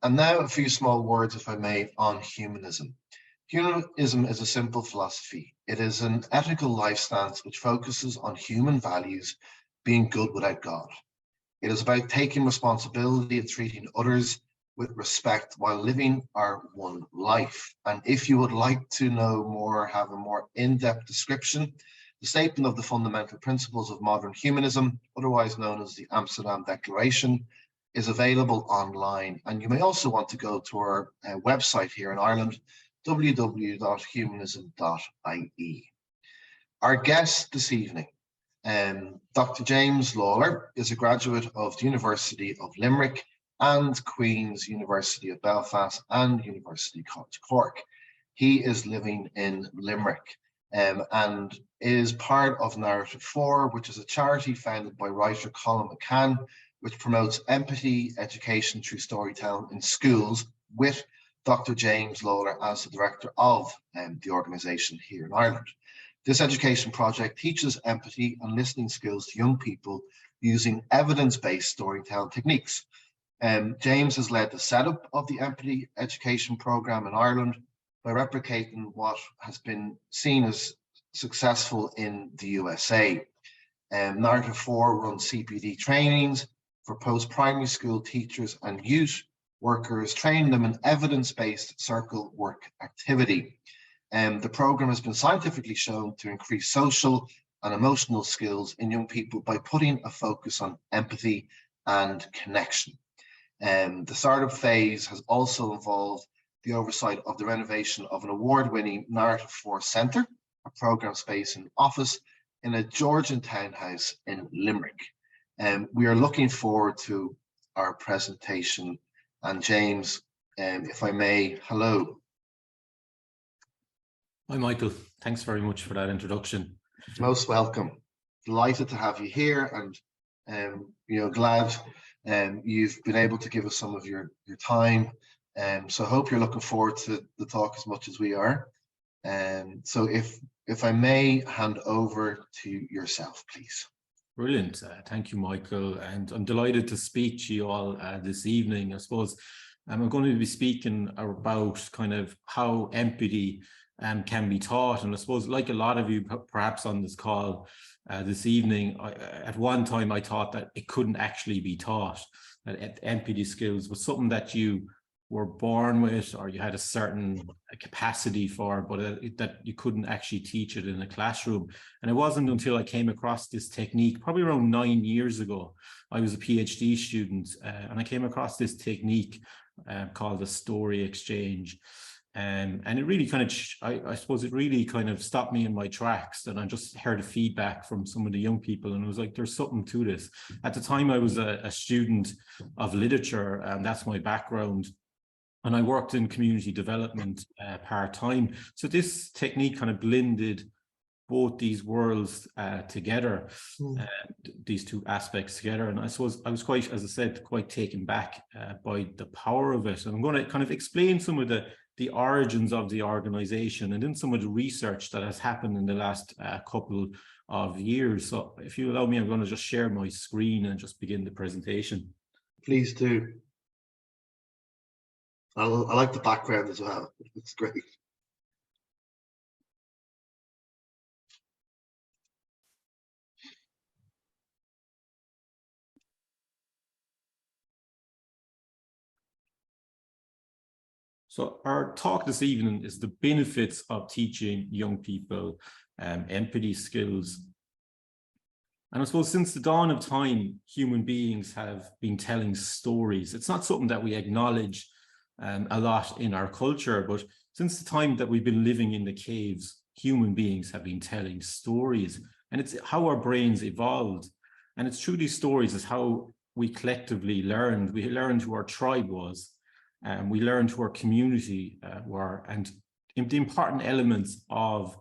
And now a few small words, if I may, on humanism. Humanism is a simple philosophy. It is an ethical life stance which focuses on human values, being good without God. It is about taking responsibility and treating others with respect while living our one life. And if you would like to know more, have a more in-depth description, the statement of the fundamental principles of modern humanism, otherwise known as the Amsterdam Declaration, is available online. And you may also want to go to our website here in Ireland, www.humanism.ie. Our guest this evening, Dr. James Lawlor, is a graduate of the University of Limerick and Queen's University of Belfast and University College Cork. He is living in Limerick and is part of Narrative 4, which is a charity founded by writer Colin McCann, which promotes empathy education through storytelling in schools, with Dr. James Lawlor as the director of the organisation here in Ireland. This education project teaches empathy and listening skills to young people using evidence-based storytelling techniques. James has led the setup of the empathy education programme in Ireland by replicating what has been seen as successful in the USA. Narrative 4 runs CPD trainings for post-primary school teachers and youth workers, training them in evidence-based circle work activity. The programme has been scientifically shown to increase social and emotional skills in young people by putting a focus on empathy and connection. The startup phase has also involved the oversight of the renovation of an award-winning Narrative 4 Centre, a programme space and office in a Georgian townhouse in Limerick. We are looking forward to our presentation. And James, if I may, hello. Hi, Michael. Thanks very much for that introduction. Most welcome. Delighted to have you here, and glad you've been able to give us some of your time. So I hope you're looking forward to the talk as much as we are. So if I may hand over to yourself, please. Brilliant. Thank you, Michael. And I'm delighted to speak to you all this evening. I suppose I'm going to be speaking about kind of how empathy can be taught. And I suppose, like a lot of you perhaps on this call this evening, at one time I thought that it couldn't actually be taught, that empathy skills was something that you were born with or you had a certain capacity for, but that you couldn't actually teach it in a classroom. And it wasn't until I came across this technique, probably around 9 years ago. I was a PhD student and I came across this technique called the story exchange. And it really kind of, I suppose it really kind of stopped me in my tracks. And I just heard the feedback from some of the young people, and it was like, there's something to this. At the time, I was a student of literature, and that's my background. And I worked in community development part-time. So this technique kind of blended both these worlds together, these two aspects together. And I suppose I was quite, as I said, quite taken back by the power of it. And I'm going to kind of explain some of the origins of the organization and then some of the research that has happened in the last couple of years. So if you allow me, I'm going to just share my screen and just begin the presentation. Please do. I like the background as well. It's great. So our talk this evening is the benefits of teaching young people empathy skills. And I suppose since the dawn of time, human beings have been telling stories. It's not something that we acknowledge a lot in our culture, but since the time that we've been living in the caves, human beings have been telling stories, and it's how our brains evolved. And it's through these stories is how we collectively learned. We learned who our tribe was, and we learned who our community were, and the important elements of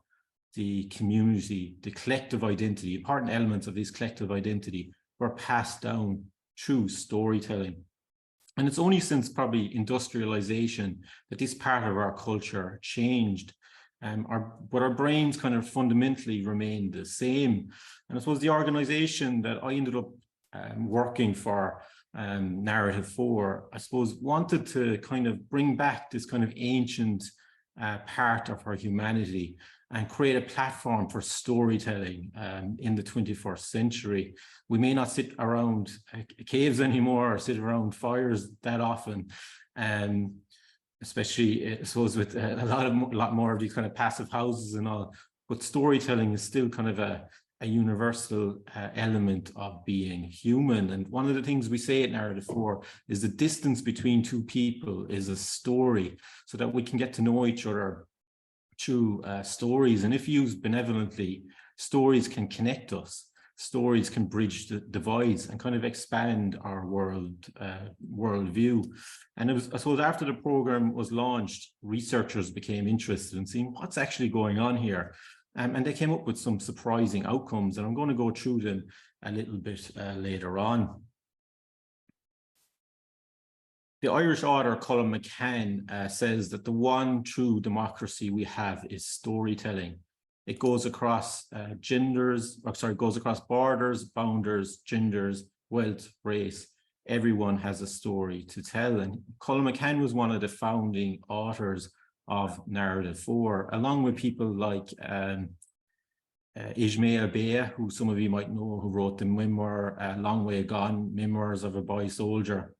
the community, the collective identity, important elements of this collective identity were passed down through storytelling. And it's only since probably industrialization that this part of our culture changed, but our brains kind of fundamentally remained the same. And I suppose the organization that I ended up working for narrative 4, I suppose, wanted to kind of bring back this kind of ancient part of our humanity and create a platform for storytelling in the 21st century. We may not sit around caves anymore or sit around fires that often, especially, I suppose, with a lot more of these kind of passive houses and all. But storytelling is still kind of a universal element of being human. And one of the things we say at Narrative 4 is the distance between two people is a story, so that we can get to know each other through stories. And if used benevolently, stories can connect us. Stories can bridge the divides and kind of expand our worldview. And it was, I suppose, after the program was launched, researchers became interested in seeing what's actually going on here. And they came up with some surprising outcomes, and I'm going to go through them a little bit later on. The Irish author Colm McCann says that the one true democracy we have is storytelling. It goes across goes across borders, boundaries, genders, wealth, race. Everyone has a story to tell. And Colm McCann was one of the founding authors of Narrative 4, along with people like Ismail Bey, who some of you might know, who wrote the memoir Long Way Gone, Memoirs of a Boy Soldier.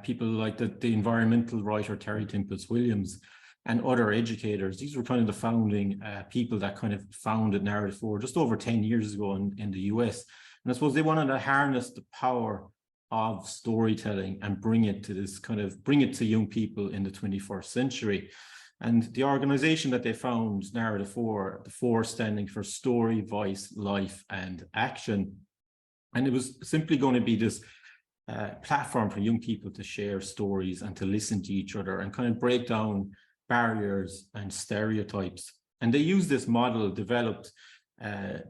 People like the environmental writer Terry Tempest Williams, and other educators. These were kind of the founding people that kind of founded Narrative 4 just over 10 years ago in the US. And I suppose they wanted to harness the power of storytelling and bring it to young people in the 21st century. And the organization that they found, Narrative 4, the 4 standing for Story, Voice, Life, and Action. And it was simply going to be this platform for young people to share stories and to listen to each other and kind of break down barriers and stereotypes. And they use this model developed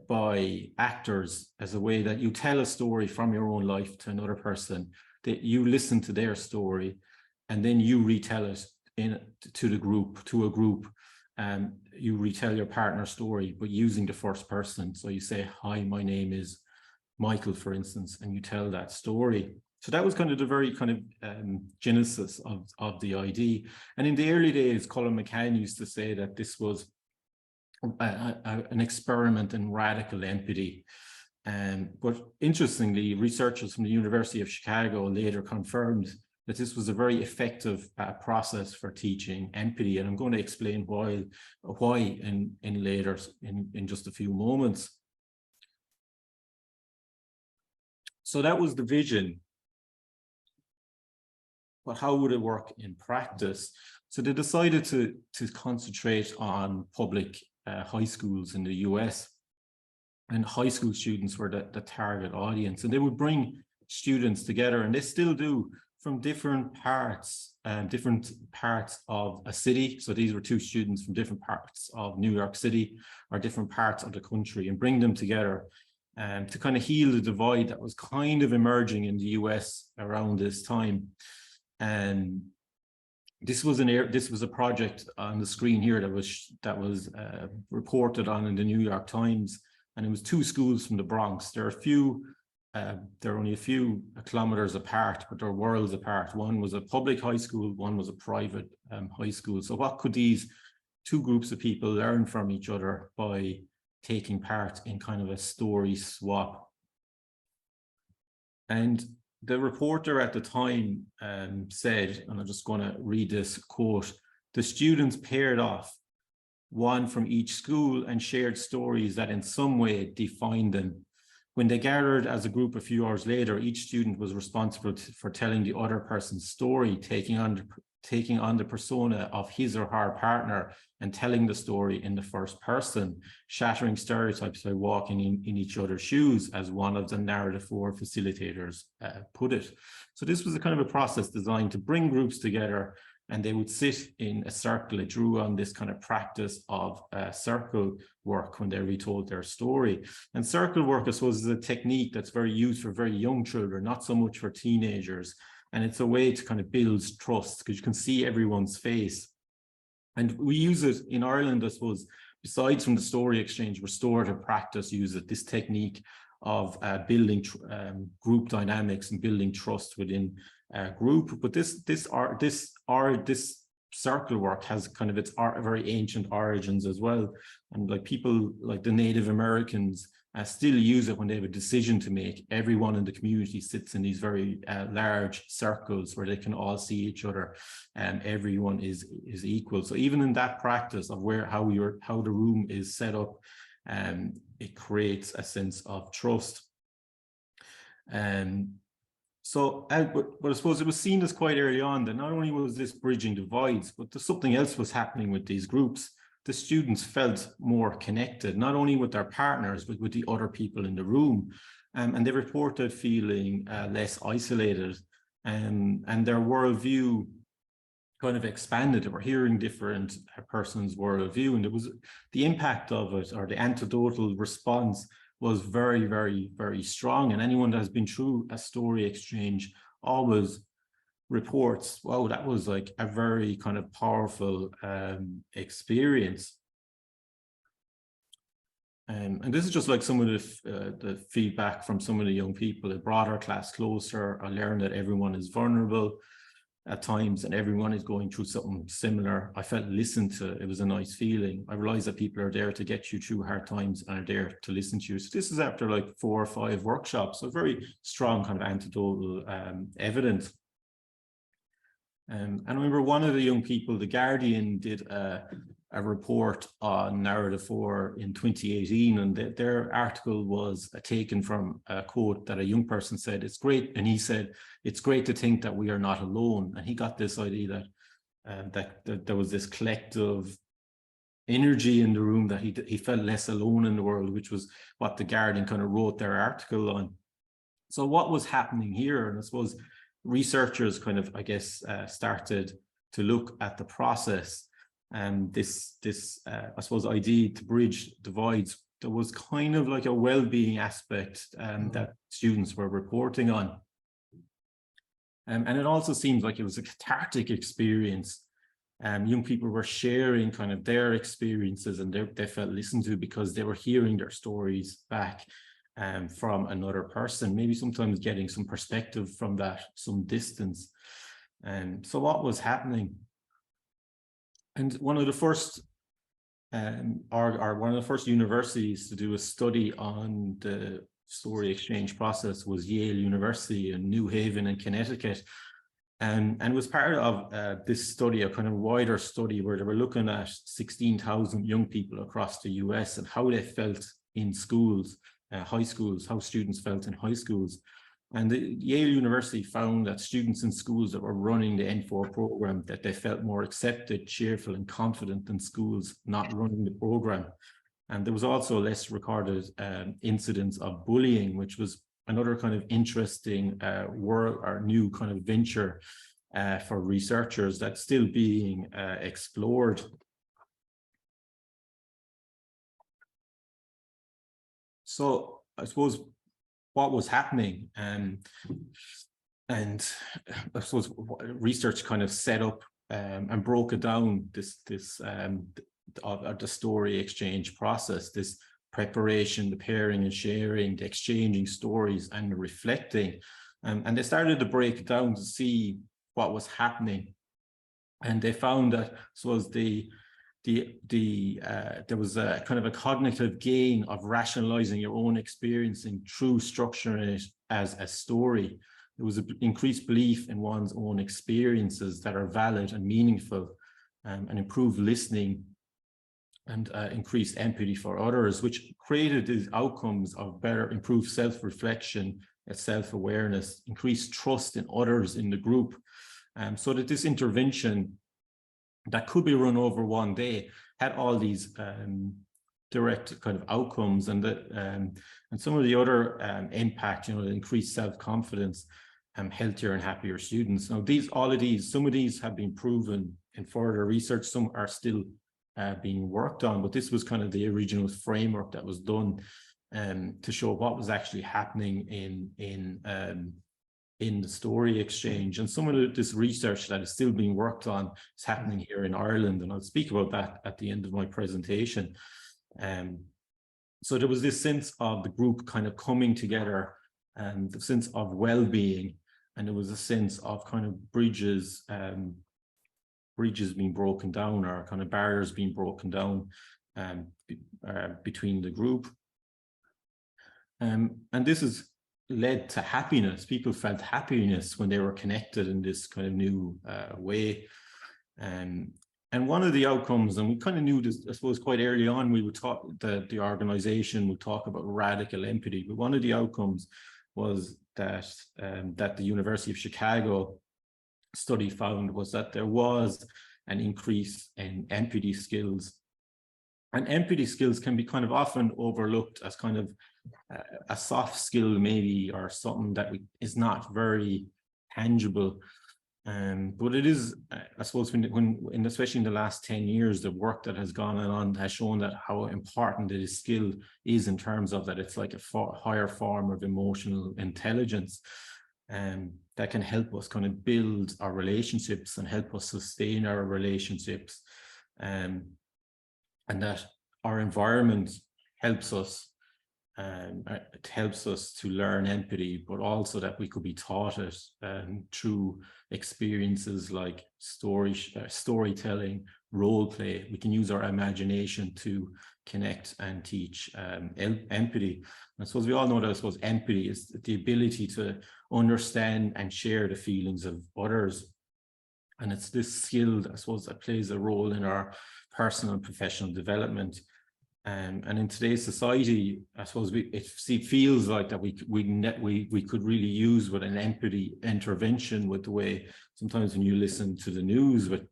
by actors as a way that you tell a story from your own life to another person, that you listen to their story, and then you retell it to a group. You retell your partner's story, but using the first person. So you say, "Hi, my name is Michael," for instance, and you tell that story. So that was kind of the very kind of genesis of the idea. And in the early days, Colm McCann used to say that this was an experiment in radical empathy. But interestingly, researchers from the University of Chicago later confirmed that this was a very effective process for teaching empathy. And I'm going to explain why in just a few moments. So that was the vision. But how would it work in practice? So they decided to concentrate on public high schools in the US, and high school students were the target audience. And they would bring students together, and they still do, from different parts of a city. So these were 2 students from different parts of New York City or different parts of the country, and bring them together to kind of heal the divide that was kind of emerging in the US around this time. And this was a project on the screen here that was reported on in the New York Times, and it was 2 schools from the Bronx. They're only a few kilometers apart, but they're worlds apart. One was a public high school, one was a private high school. So what could these 2 groups of people learn from each other by taking part in kind of a story swap? And the reporter at the time said, and I'm just going to read this quote, "The students paired off, one from each school, and shared stories that in some way defined them. When they gathered as a group a few hours later, each student was responsible for telling the other person's story, taking on the persona of his or her partner and telling the story in the first person, shattering stereotypes by walking in each other's shoes," as one of the Narrative 4 facilitators put it. So this was a kind of a process designed to bring groups together, and they would sit in a circle. It drew on this kind of practice of circle work when they retold their story. And circle work, I suppose, is a technique that's very used for very young children, not so much for teenagers. And it's a way to kind of build trust, because you can see everyone's face. And we use it in Ireland, I suppose, besides from the story exchange, restorative practice uses this technique of building group dynamics and building trust within a group. But this circle work has kind of its very ancient origins as well, and like people like the Native Americans still use it when they have a decision to make. Everyone in the community sits in these very large circles where they can all see each other, and everyone is equal. So even in that practice of how the room is set up, it creates a sense of trust. So, but I suppose it was seen as quite early on that not only was this bridging divides, but something else was happening with these groups. The students felt more connected, not only with their partners, but with the other people in the room. And they reported feeling less isolated, and their worldview kind of expanded. They were hearing different persons' worldview, and there was the impact of it, or the anecdotal response, was very, very, very strong. And anyone that has been through a story exchange always reports, wow, that was like a very kind of powerful experience. And this is just like some of the feedback from some of the young people. It brought our class closer. I learned that everyone is vulnerable at times and everyone is going through something similar. I felt listened to. It was a nice feeling. I realized that people are there to get you through hard times and are there to listen to you. So this is after like 4 or 5 workshops, so very strong kind of anecdotal evidence. And I remember one of the young people, The Guardian, did a report on Narrative 4 in 2018, and their article was taken from a quote that a young person said, "It's great," and he said, "It's great to think that we are not alone." And he got this idea that there was this collective energy in the room, that he felt less alone in the world, which was what The Guardian kind of wrote their article on. So what was happening here? And I suppose researchers kind of, I guess, started to look at the process, and this I suppose idea to bridge divides. There was kind of like a well-being aspect that students were reporting on, and it also seems like it was a cathartic experience. Young people were sharing kind of their experiences, and they felt listened to because they were hearing their stories back from another person, maybe sometimes getting some perspective from that, some distance. So what was happening? And one of the first one of the first universities to do a study on the story exchange process was Yale University in New Haven in Connecticut. And it was part of this study, a kind of wider study, where they were looking at 16,000 young people across the US and how they felt in schools, high schools, how students felt in high schools. And Yale University found that students in schools that were running the N4 program, that they felt more accepted, cheerful, and confident than schools not running the program. And there was also less recorded incidents of bullying, which was another kind of interesting world or new kind of venture for researchers that's still being explored. So I suppose what was happening, and I suppose research kind of set up and broke it down, the story exchange process, this preparation, the pairing and sharing, the exchanging stories and the reflecting, and they started to break it down to see what was happening. And they found that there was a kind of a cognitive gain of rationalizing your own experiencing through structuring it as a story. There was an increased belief in one's own experiences that are valid and meaningful, and improved listening, and increased empathy for others, which created these outcomes of better, improved self-reflection, self-awareness, increased trust in others in the group. So that this intervention that could be run over one day had all these direct kind of outcomes, and some of the other impact, the increased self-confidence, healthier and happier students. Now, some of these have been proven in further research. Some are still being worked on, but this was kind of the original framework that was done to show what was actually happening in the story exchange. And some of this research that is still being worked on is happening here in Ireland, and I'll speak about that at the end of my presentation. So there was this sense of the group kind of coming together, and the sense of well-being, and there was a sense of kind of bridges being broken down, or kind of barriers being broken down between the group. And this has led to happiness. People felt happiness when they were connected in this kind of new way. And one of the outcomes, and we kind of knew this, I suppose, quite early on, we would talk, the organization would talk about radical empathy, but one of the outcomes was that that the University of Chicago study found was that there was an increase in empathy skills. And empathy skills can be kind of often overlooked as kind of a soft skill, maybe, or something that is not very tangible. But it is, I suppose, when especially in the last 10 years, the work that has gone on has shown that how important this skill is, in terms of that it's like a higher form of emotional intelligence, that can help us kind of build our relationships and help us sustain our relationships, and that our environment helps us. It helps us to learn empathy, but also that we could be taught it through experiences like storytelling, role play. We can use our imagination to connect and teach empathy. And I suppose we all know that, I suppose, empathy is the ability to understand and share the feelings of others. And it's this skill, I suppose, that plays a role in our personal and professional development. And in today's society, I suppose it feels like that we could really use with an empathy intervention, with the way sometimes when you listen to the news with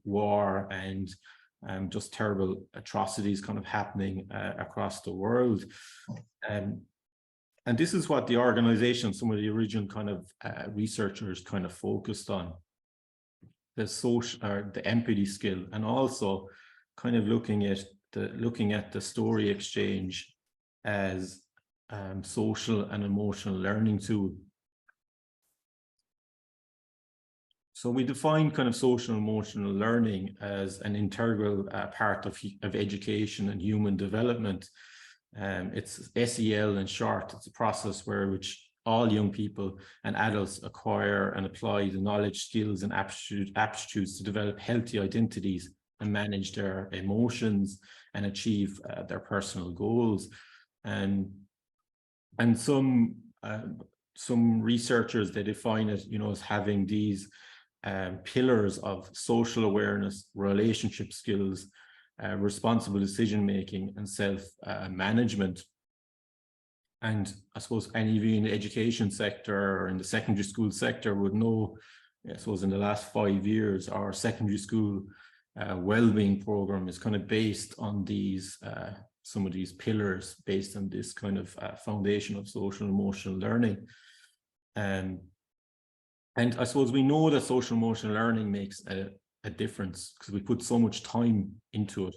war and just terrible atrocities kind of happening across the world. And this is what the organization, some of the original kind of researchers kind of focused on, the empathy skill, and also kind of looking at the story exchange as social and emotional learning tool. So we define kind of social and emotional learning as an integral part of education and human development. It's SEL in short. It's a process which all young people and adults acquire and apply the knowledge, skills, and aptitudes to develop healthy identities and manage their emotions and achieve their personal goals. And some researchers, they define it, as having these pillars of social awareness, relationship skills, responsible decision making, and self management. And I suppose any of you in the education sector or in the secondary school sector would know, I suppose, in the last 5 years, our secondary school well-being program is kind of based on these some of these pillars, based on this kind of foundation of social and emotional learning. And I suppose we know that social emotional learning makes a difference because we put so much time into it.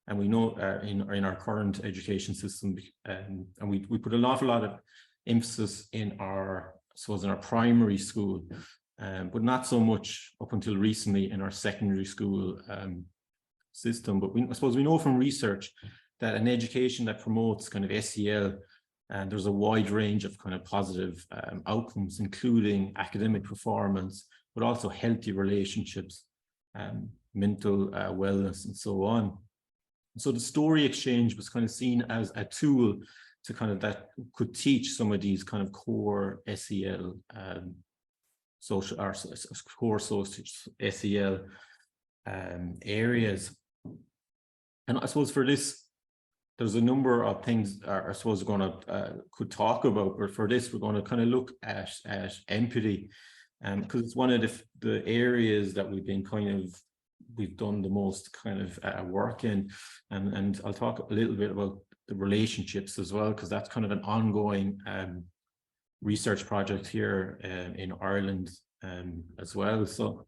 And we know in our current education system, and we put an awful lot of emphasis in our primary school, but not so much up until recently in our secondary school system. But I suppose we know from research that an education that promotes kind of SEL, and there's a wide range of kind of positive outcomes, including academic performance, but also healthy relationships, mental wellness, and so on. So the story exchange was kind of seen as a tool to kind of that could teach some of these kind of core SEL, core social SEL areas. And I suppose for this, there's a number of things I suppose we're going to could talk about, but for this, we're going to kind of look at empathy, because it's one of the areas that we've done the most kind of work in, and I'll talk a little bit about the relationships as well, because that's kind of an ongoing research project here in Ireland as well. So,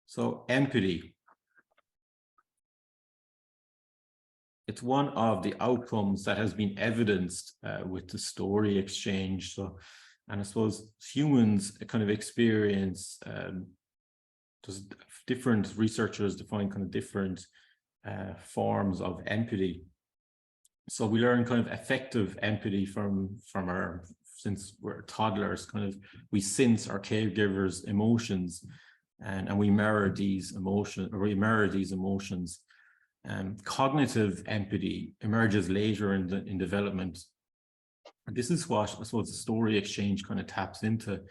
so empathy. It's one of the outcomes that has been evidenced with the story exchange. So, and I suppose humans kind of experience, there's different researchers define kind of different forms of empathy. So we learn kind of effective empathy from since we're toddlers. Kind of we sense our caregivers' emotions, and we mirror these emotions, cognitive empathy emerges later in development. And this is what I suppose the story exchange kind of taps into.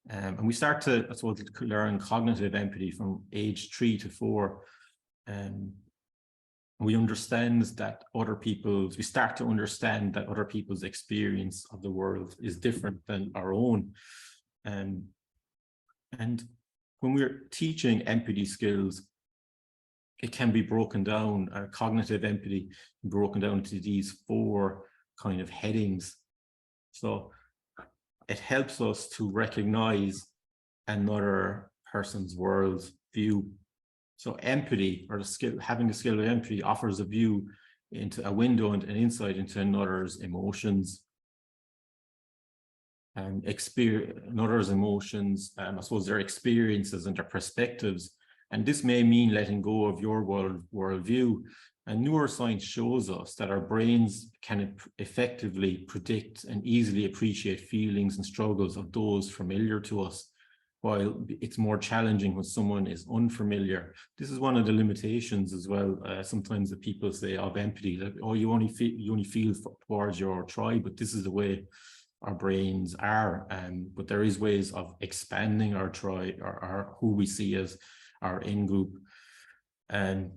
And we start to, I suppose, learn cognitive empathy from age 3 to 4. We understand that we start to understand that other people's experience of the world is different than our own. And when we're teaching empathy skills, it can be broken down, cognitive empathy broken down to these 4 kind of headings. So it helps us to recognize another person's world view. So empathy, or having the skill of empathy, offers a view into a window and an insight into another's emotions. And another's emotions, I suppose their experiences and their perspectives. And this may mean letting go of your worldview. And neuroscience shows us that our brains can effectively predict and easily appreciate feelings and struggles of those familiar to us, while it's more challenging when someone is unfamiliar. This is one of the limitations as well. Sometimes the people say of empathy, that, oh, you only feel towards your tribe, but this is the way our brains are. But there is ways of expanding our tribe, or who we see as our in-group. And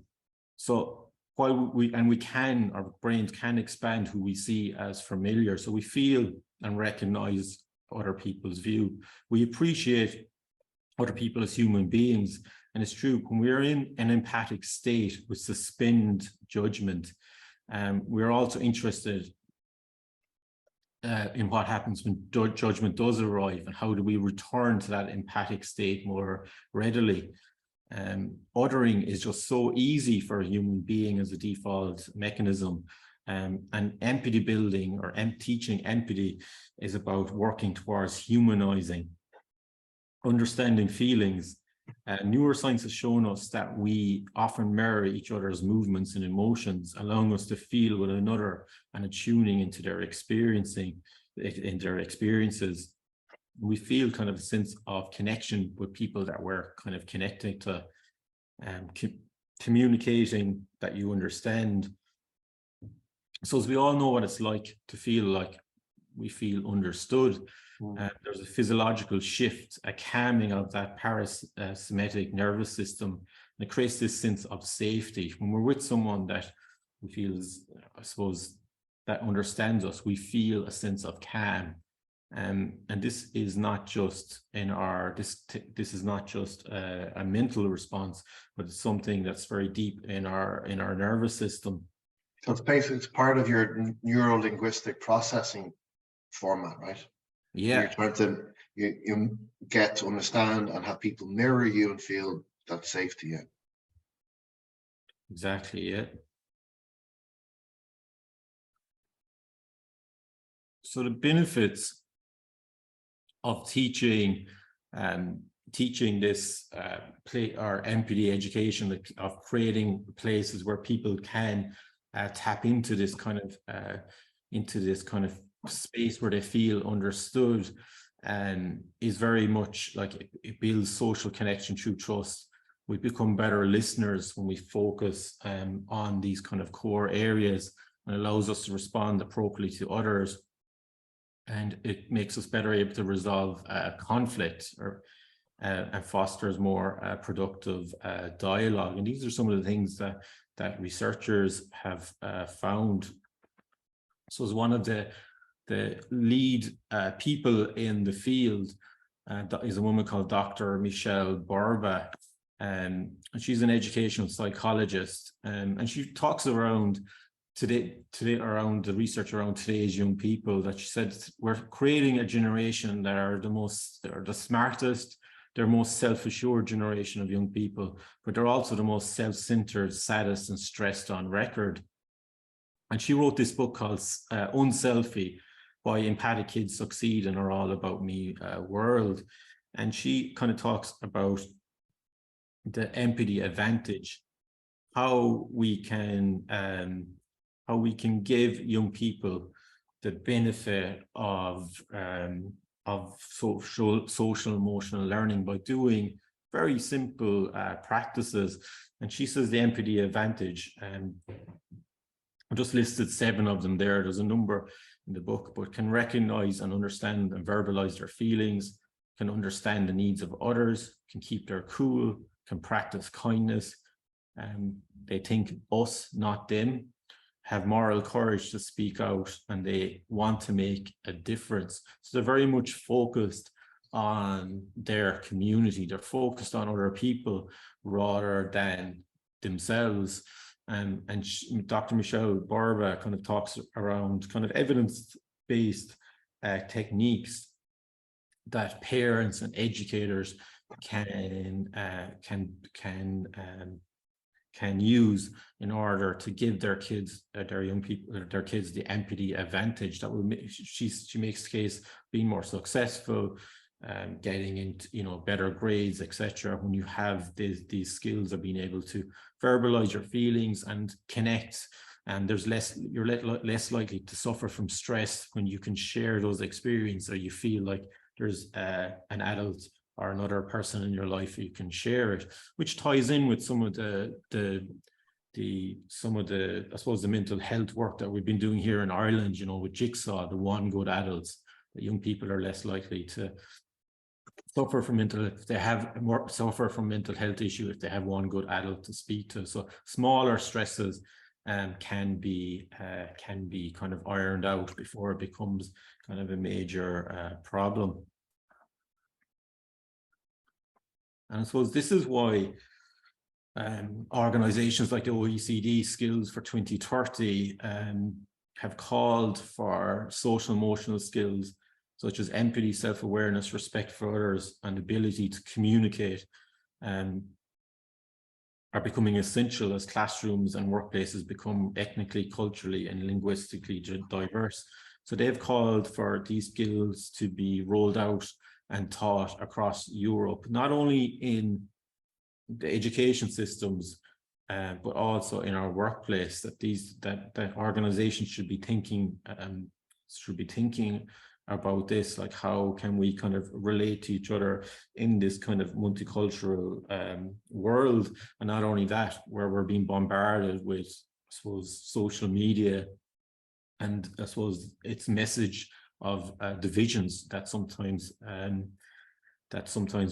so while our brains can expand who we see as familiar. So we feel and recognize other people's view. We appreciate other people as human beings. And it's true, when we're in an empathic state with suspended judgment, we're also interested in what happens when judgment does arrive, and how do we return to that empathic state more readily. Othering is just so easy for a human being as a default mechanism. And empathy building, or teaching empathy, is about working towards humanizing, understanding feelings. Neuroscience has shown us that we often mirror each other's movements and emotions, allowing us to feel with another and attuning into their experiences. We feel kind of a sense of connection with people that we're kind of connecting to, communicating that you understand. So as we all know what it's like to feel like we feel understood, there's a physiological shift, a calming of that parasympathetic nervous system, and it creates this sense of safety. When we're with someone that we feel is, I suppose, that understands us, we feel a sense of calm. And this is not just this is not just a mental response, but it's something that's very deep in our nervous system. So it's basically, it's part of your neuro-linguistic processing format, right? Yeah. You're trying to you get to understand and have people mirror you and feel that safety. Yeah. Exactly. Yeah. So the benefits of teaching this or empathy education, of creating places where people can tap into this kind of space where they feel understood, is very much like it builds social connection through trust. We become better listeners when we focus on these kind of core areas, and allows us to respond appropriately to others. And it makes us better able to resolve conflict, and fosters more productive dialogue. And these are some of the things that researchers have found. So as one of the lead people in the field is a woman called Dr. Michelle Borba, and she's an educational psychologist, and she talks around today around the research around today's young people, that she said we're creating a generation that are the smartest, they're most self-assured generation of young people, but they're also the most self-centered, saddest, and stressed on record. And she wrote this book called Unselfie: Why Empathic Kids Succeed in Our All About Me World. And she kind of talks about the empathy advantage. how we can give young people the benefit of social emotional learning by doing very simple practices. And she says the empathy advantage, I just listed 7 of them there. There's a number in the book, but can recognize and understand and verbalize their feelings, can understand the needs of others, can keep their cool, can practice kindness. They think us, not them, have moral courage to speak out, and they want to make a difference. So they're very much focused on their community. They're focused on other people rather than themselves. And Dr. Michelle Barba kind of talks around kind of evidence-based techniques that parents and educators can use in order to give their kids, their young people, their kids, the empathy advantage that will make, she makes the case, being more successful, getting into, you know, better grades, etc. When you have these skills of being able to verbalize your feelings and connect, and you're less likely to suffer from stress when you can share those experiences, or you feel like there's an adult or another person in your life you can share it, which ties in with some of the I suppose the mental health work that we've been doing here in Ireland, you know, with Jigsaw, the one good adults, that young people are less likely to suffer from mental health issue if they have one good adult to speak to. So smaller stresses can be kind of ironed out before it becomes kind of a major problem. And I suppose this is why organizations like the OECD Skills for 2030 have called for social emotional skills such as empathy, self-awareness, respect for others, and ability to communicate are becoming essential as classrooms and workplaces become ethnically, culturally, and linguistically diverse. So they've called for these skills to be rolled out and taught across Europe, not only in the education systems, but also in our workplace. That organizations should be thinking about this, like how can we kind of relate to each other in this kind of multicultural world. And not only that, where we're being bombarded with, I suppose, social media and I suppose its message of divisions that sometimes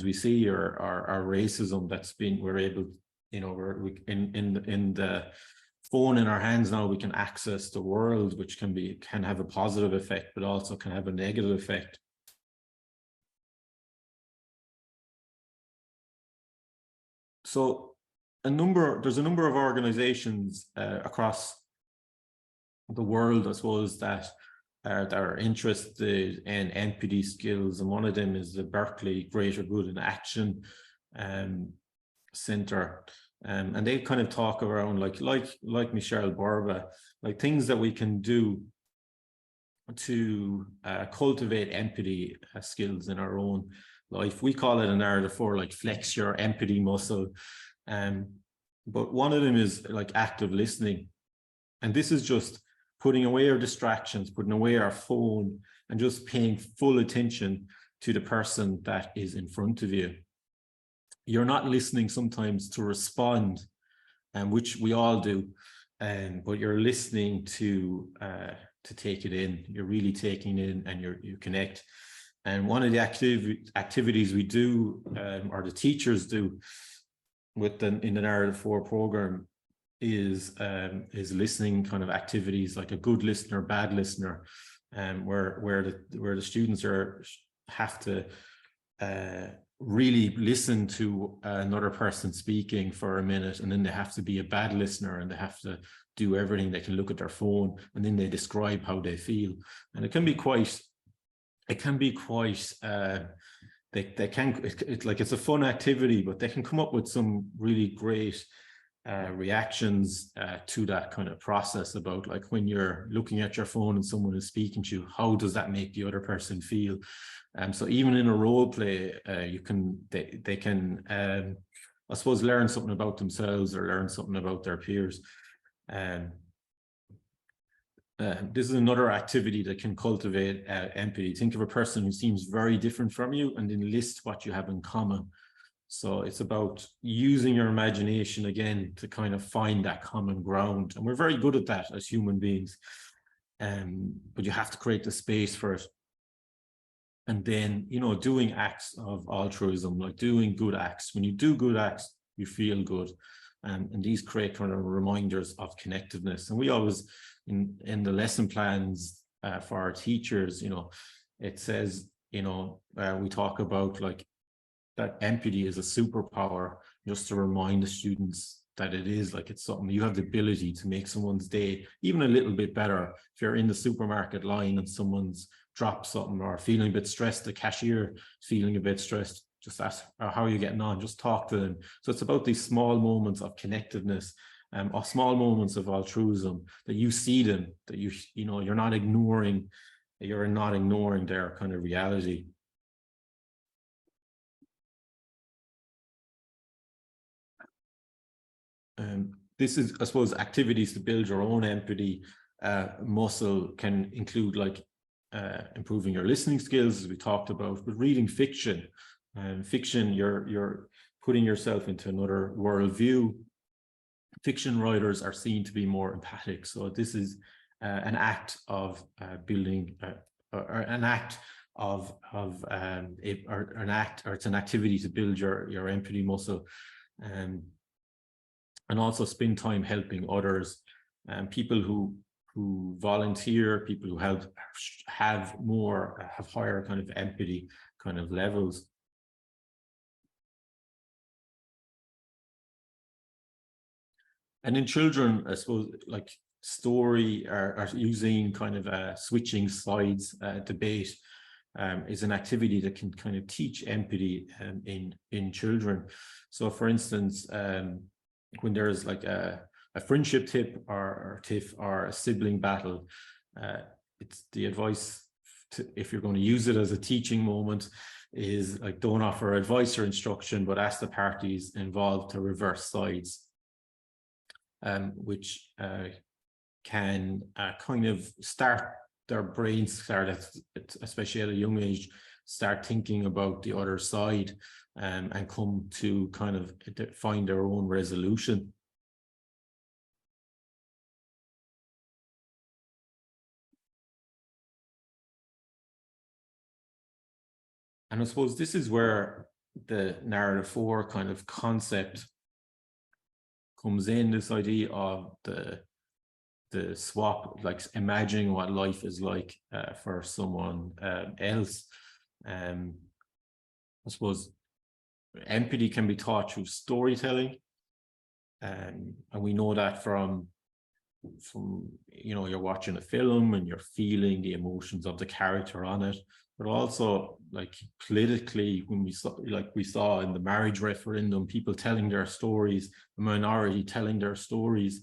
we see, or racism that's been, we're able, you know, in the phone in our hands now, we can access the world, which can have a positive effect, but also can have a negative effect. So there's a number of organizations across the world, I suppose, that are interested in empathy skills, and one of them is the Berkeley Greater Good in Action Center. And they kind of talk around like Michelle Barba, like things that we can do to cultivate empathy skills in our own life. We call it in Ireland like flex your empathy muscle. But one of them is like active listening. And this is just putting away our distractions, putting away our phone, and just paying full attention to the person that is in front of you. You're not listening sometimes to respond, which we all do, but you're listening to take it in. You're really taking it in, and you connect. And one of the activities we do, or the teachers do, in the Narrative 4 program, is listening kind of activities, like a good listener, bad listener, where the students have to really listen to another person speaking for a minute, and then they have to be a bad listener, and they have to do everything. They can look at their phone, and then they describe how they feel. And it can be quite it's a fun activity, but they can come up with some really great reactions to that kind of process, about like when you're looking at your phone and someone is speaking to you, how does that make the other person feel? So even in a role play, they can I suppose, learn something about themselves or learn something about their peers. This is another activity that can cultivate empathy. Think of a person who seems very different from you and then list what you have in common. So it's about using your imagination again to kind of find that common ground. And we're very good at that as human beings. But you have to create the space for it. And then, you know, doing acts of altruism, like doing good acts. When you do good acts, you feel good. And these create kind of reminders of connectedness. And we always, in the lesson plans for our teachers, you know, it says, you know, we talk about like that empathy is a superpower, just to remind the students that it is, like, it's something you have the ability to make someone's day even a little bit better. If you're in the supermarket line and someone's dropped something or feeling a bit stressed, the cashier feeling a bit stressed, just ask, how are you getting on? Just talk to them. So it's about these small moments of connectedness, or small moments of altruism, that you see them, that you know, you're not ignoring their kind of reality. This is, I suppose, activities to build your own empathy muscle can include like improving your listening skills, as we talked about, but reading fiction. Fiction, you're putting yourself into another worldview. Fiction writers are seen to be more empathic. So this is an act of building, or an act of it's an activity to build your empathy muscle. And also spend time helping others, and people who volunteer, people who have higher kind of empathy kind of levels. And in children, I suppose, like story or using kind of switching sides debate is an activity that can kind of teach empathy in children. So for instance, when there's like a friendship tip or tiff or a sibling battle, it's the advice if you're going to use it as a teaching moment is like, don't offer advice or instruction, but ask the parties involved to reverse sides, which can kind of start their brains, especially at a young age, start thinking about the other side, and come to kind of find their own resolution. And I suppose this is where the narrative 4 kind of concept comes in, this idea of the swap, like imagining what life is like for someone else. I suppose empathy can be taught through storytelling, and we know that from you know, you're watching a film and you're feeling the emotions of the character on it, but also like politically, when we saw in the marriage referendum, people telling their stories, the minority telling their stories,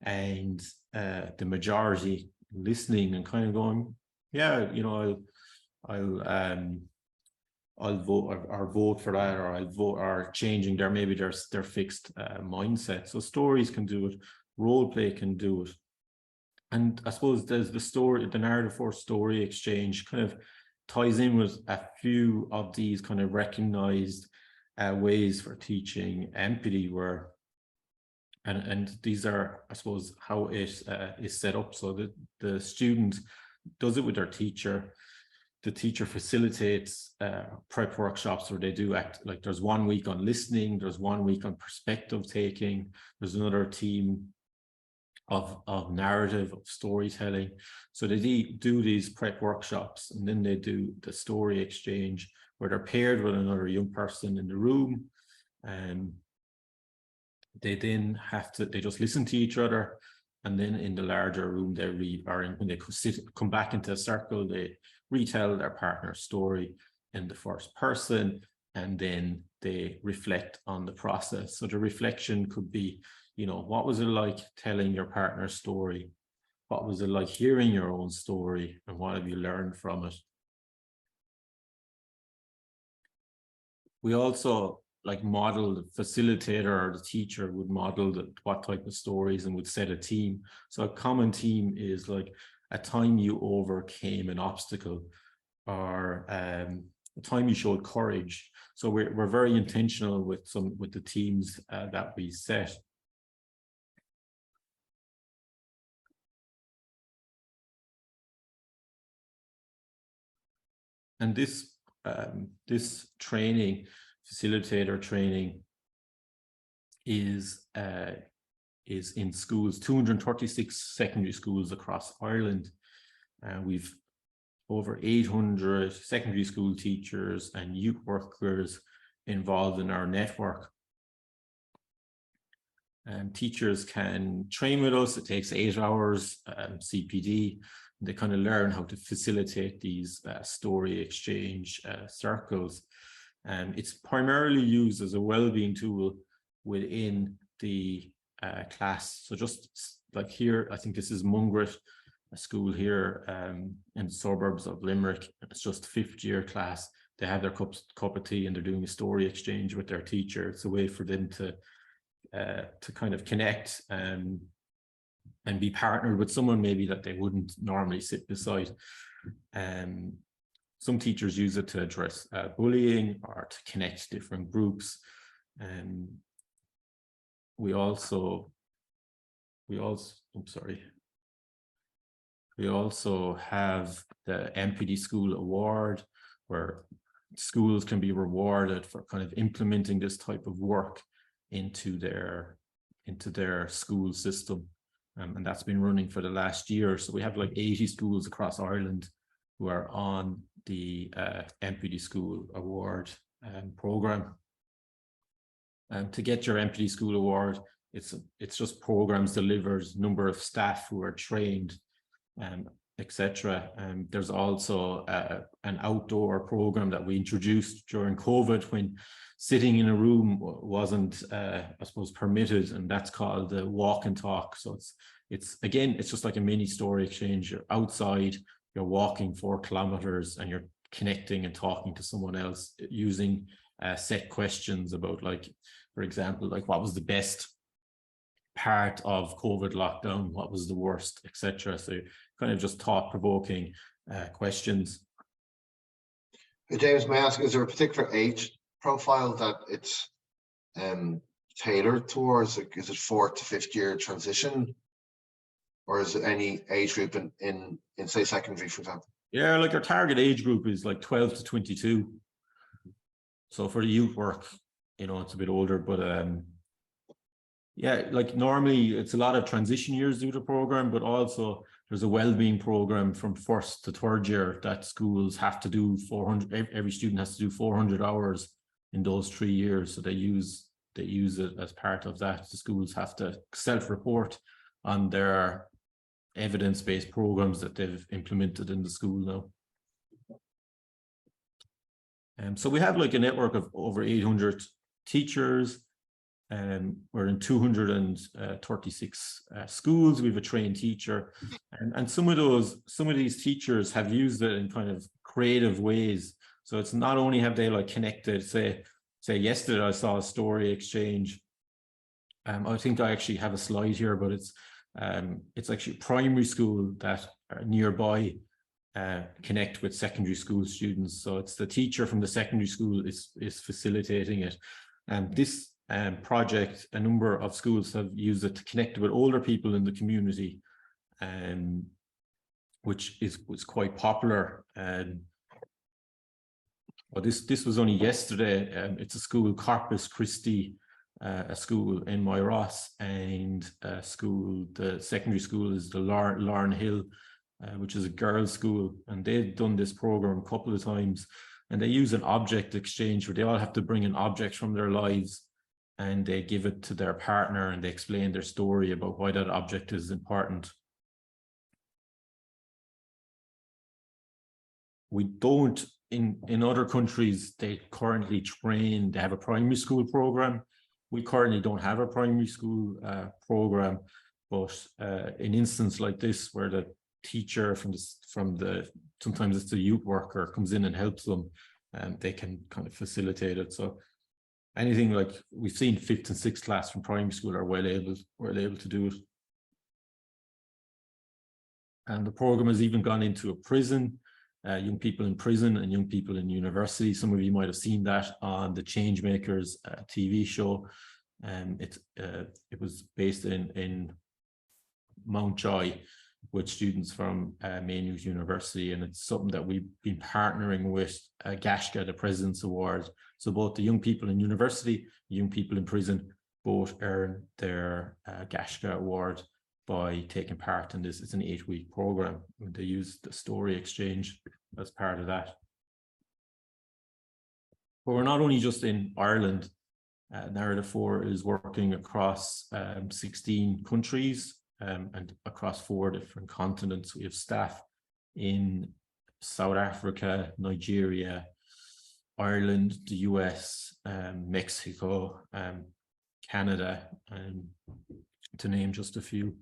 and the majority listening and kind of going, yeah, you know, I'll vote or vote for that, or I'll vote, or changing their fixed mindset. So stories can do it, role play can do it. And I suppose there's the narrative for story exchange kind of ties in with a few of these kind of recognized ways for teaching empathy, where and these are, I suppose, how it is set up. So that the student does it with their teacher. The teacher facilitates prep workshops where they do act, like there's 1 week on listening, there's 1 week on perspective taking, there's another team of narrative, of storytelling. So they do these prep workshops, and then they do the story exchange where they're paired with another young person in the room, and they then they just listen to each other, and then in the larger room they read, or when they come back into a circle, they retell their partner's story in the first person, and then they reflect on the process. So the reflection could be, you know, what was it like telling your partner's story? What was it like hearing your own story? And what have you learned from it? We also like model, the facilitator or the teacher would model what type of stories and would set a theme. So a common theme is like a time you overcame an obstacle, or a time you showed courage. So we're very intentional with the themes that we set. And this training, facilitator training, is in schools, 236 secondary schools across Ireland. We've over 800 secondary school teachers and youth workers involved in our network. Teachers can train with us. It takes 8 hours CPD. They kind of learn how to facilitate these story exchange circles. It's primarily used as a well-being tool within the class. So just like here, I think this is Mungret, a school here in the suburbs of Limerick. It's just 5th year class. They have their cup of tea and they're doing a story exchange with their teacher. It's a way for them to kind of connect and be partnered with someone maybe that they wouldn't normally sit beside. Some teachers use it to address bullying or to connect different groups. We also have the MPD School Award, where schools can be rewarded for kind of implementing this type of work into their school system. And that's been running for the last year. So we have like 80 schools across Ireland who are on the MPD School Award program. To get your MPD School Award, it's just programs delivered, number of staff who are trained, etc. There's also an outdoor program that we introduced during COVID when sitting in a room wasn't, I suppose, permitted, and that's called the walk and talk. So it's just like a mini story exchange. You're outside, you're walking 4 kilometers, and you're connecting and talking to someone else using set questions about, like, for example, like what was the best part of COVID lockdown, what was the worst, etc. So kind of just thought-provoking questions. Hey James, may I ask, is there a particular age profile that it's tailored towards? Like, is it 4th to 5th year transition, or is it any age group in say secondary, for example? Yeah, like our target age group is like 12 to 22. So for the youth work, you know, it's a bit older, but yeah, like normally it's a lot of transition years due to program, but also there's a well-being program from 1st to 3rd year that schools have to do 400. Every student has to do 400 hours in those 3 years. So they use it as part of that. The schools have to self-report on their evidence-based programs that they've implemented in the school now. So we have like a network of over 800 teachers. We're in 236 schools. We have a trained teacher, and some of these teachers have used it in kind of creative ways. So it's not only have they like connected, say yesterday I saw a story exchange. I think I actually have a slide here, but it's actually primary school that are nearby connect with secondary school students. So it's the teacher from the secondary school is facilitating it. This project, a number of schools have used it to connect with older people in the community, which was quite popular. Well, this was only yesterday. It's a school, Corpus Christi, a school in Moyross, and the secondary school is the Larn Hill, which is a girls' school, and they've done this program a couple of times, and they use an object exchange where they all have to bring an object from their lives, and they give it to their partner, and they explain their story about why that object is important. We don't, in other countries, they currently train, they have a primary school program. We currently don't have a primary school program, but an instance like this where the teacher sometimes it's the youth worker comes in and helps them, they can kind of facilitate it. So anything like we've seen 5th and 6th class from primary school are well able to do it. And the program has even gone into a prison, young people in prison and young people in university. Some of you might have seen that on the Changemakers TV show. It was based in Mountjoy with students from Maynooth University, and it's something that we've been partnering with Gashga, the President's Award. So both the young people in university, young people in prison, both earn their Gashga Award by taking part in this. It's an 8-week program. They use the story exchange as part of that. But we're not only just in Ireland. Narrative 4 is working across 16 countries and across 4 different continents. We have staff in South Africa, Nigeria, Ireland, the US, Mexico, Canada, to name just a few.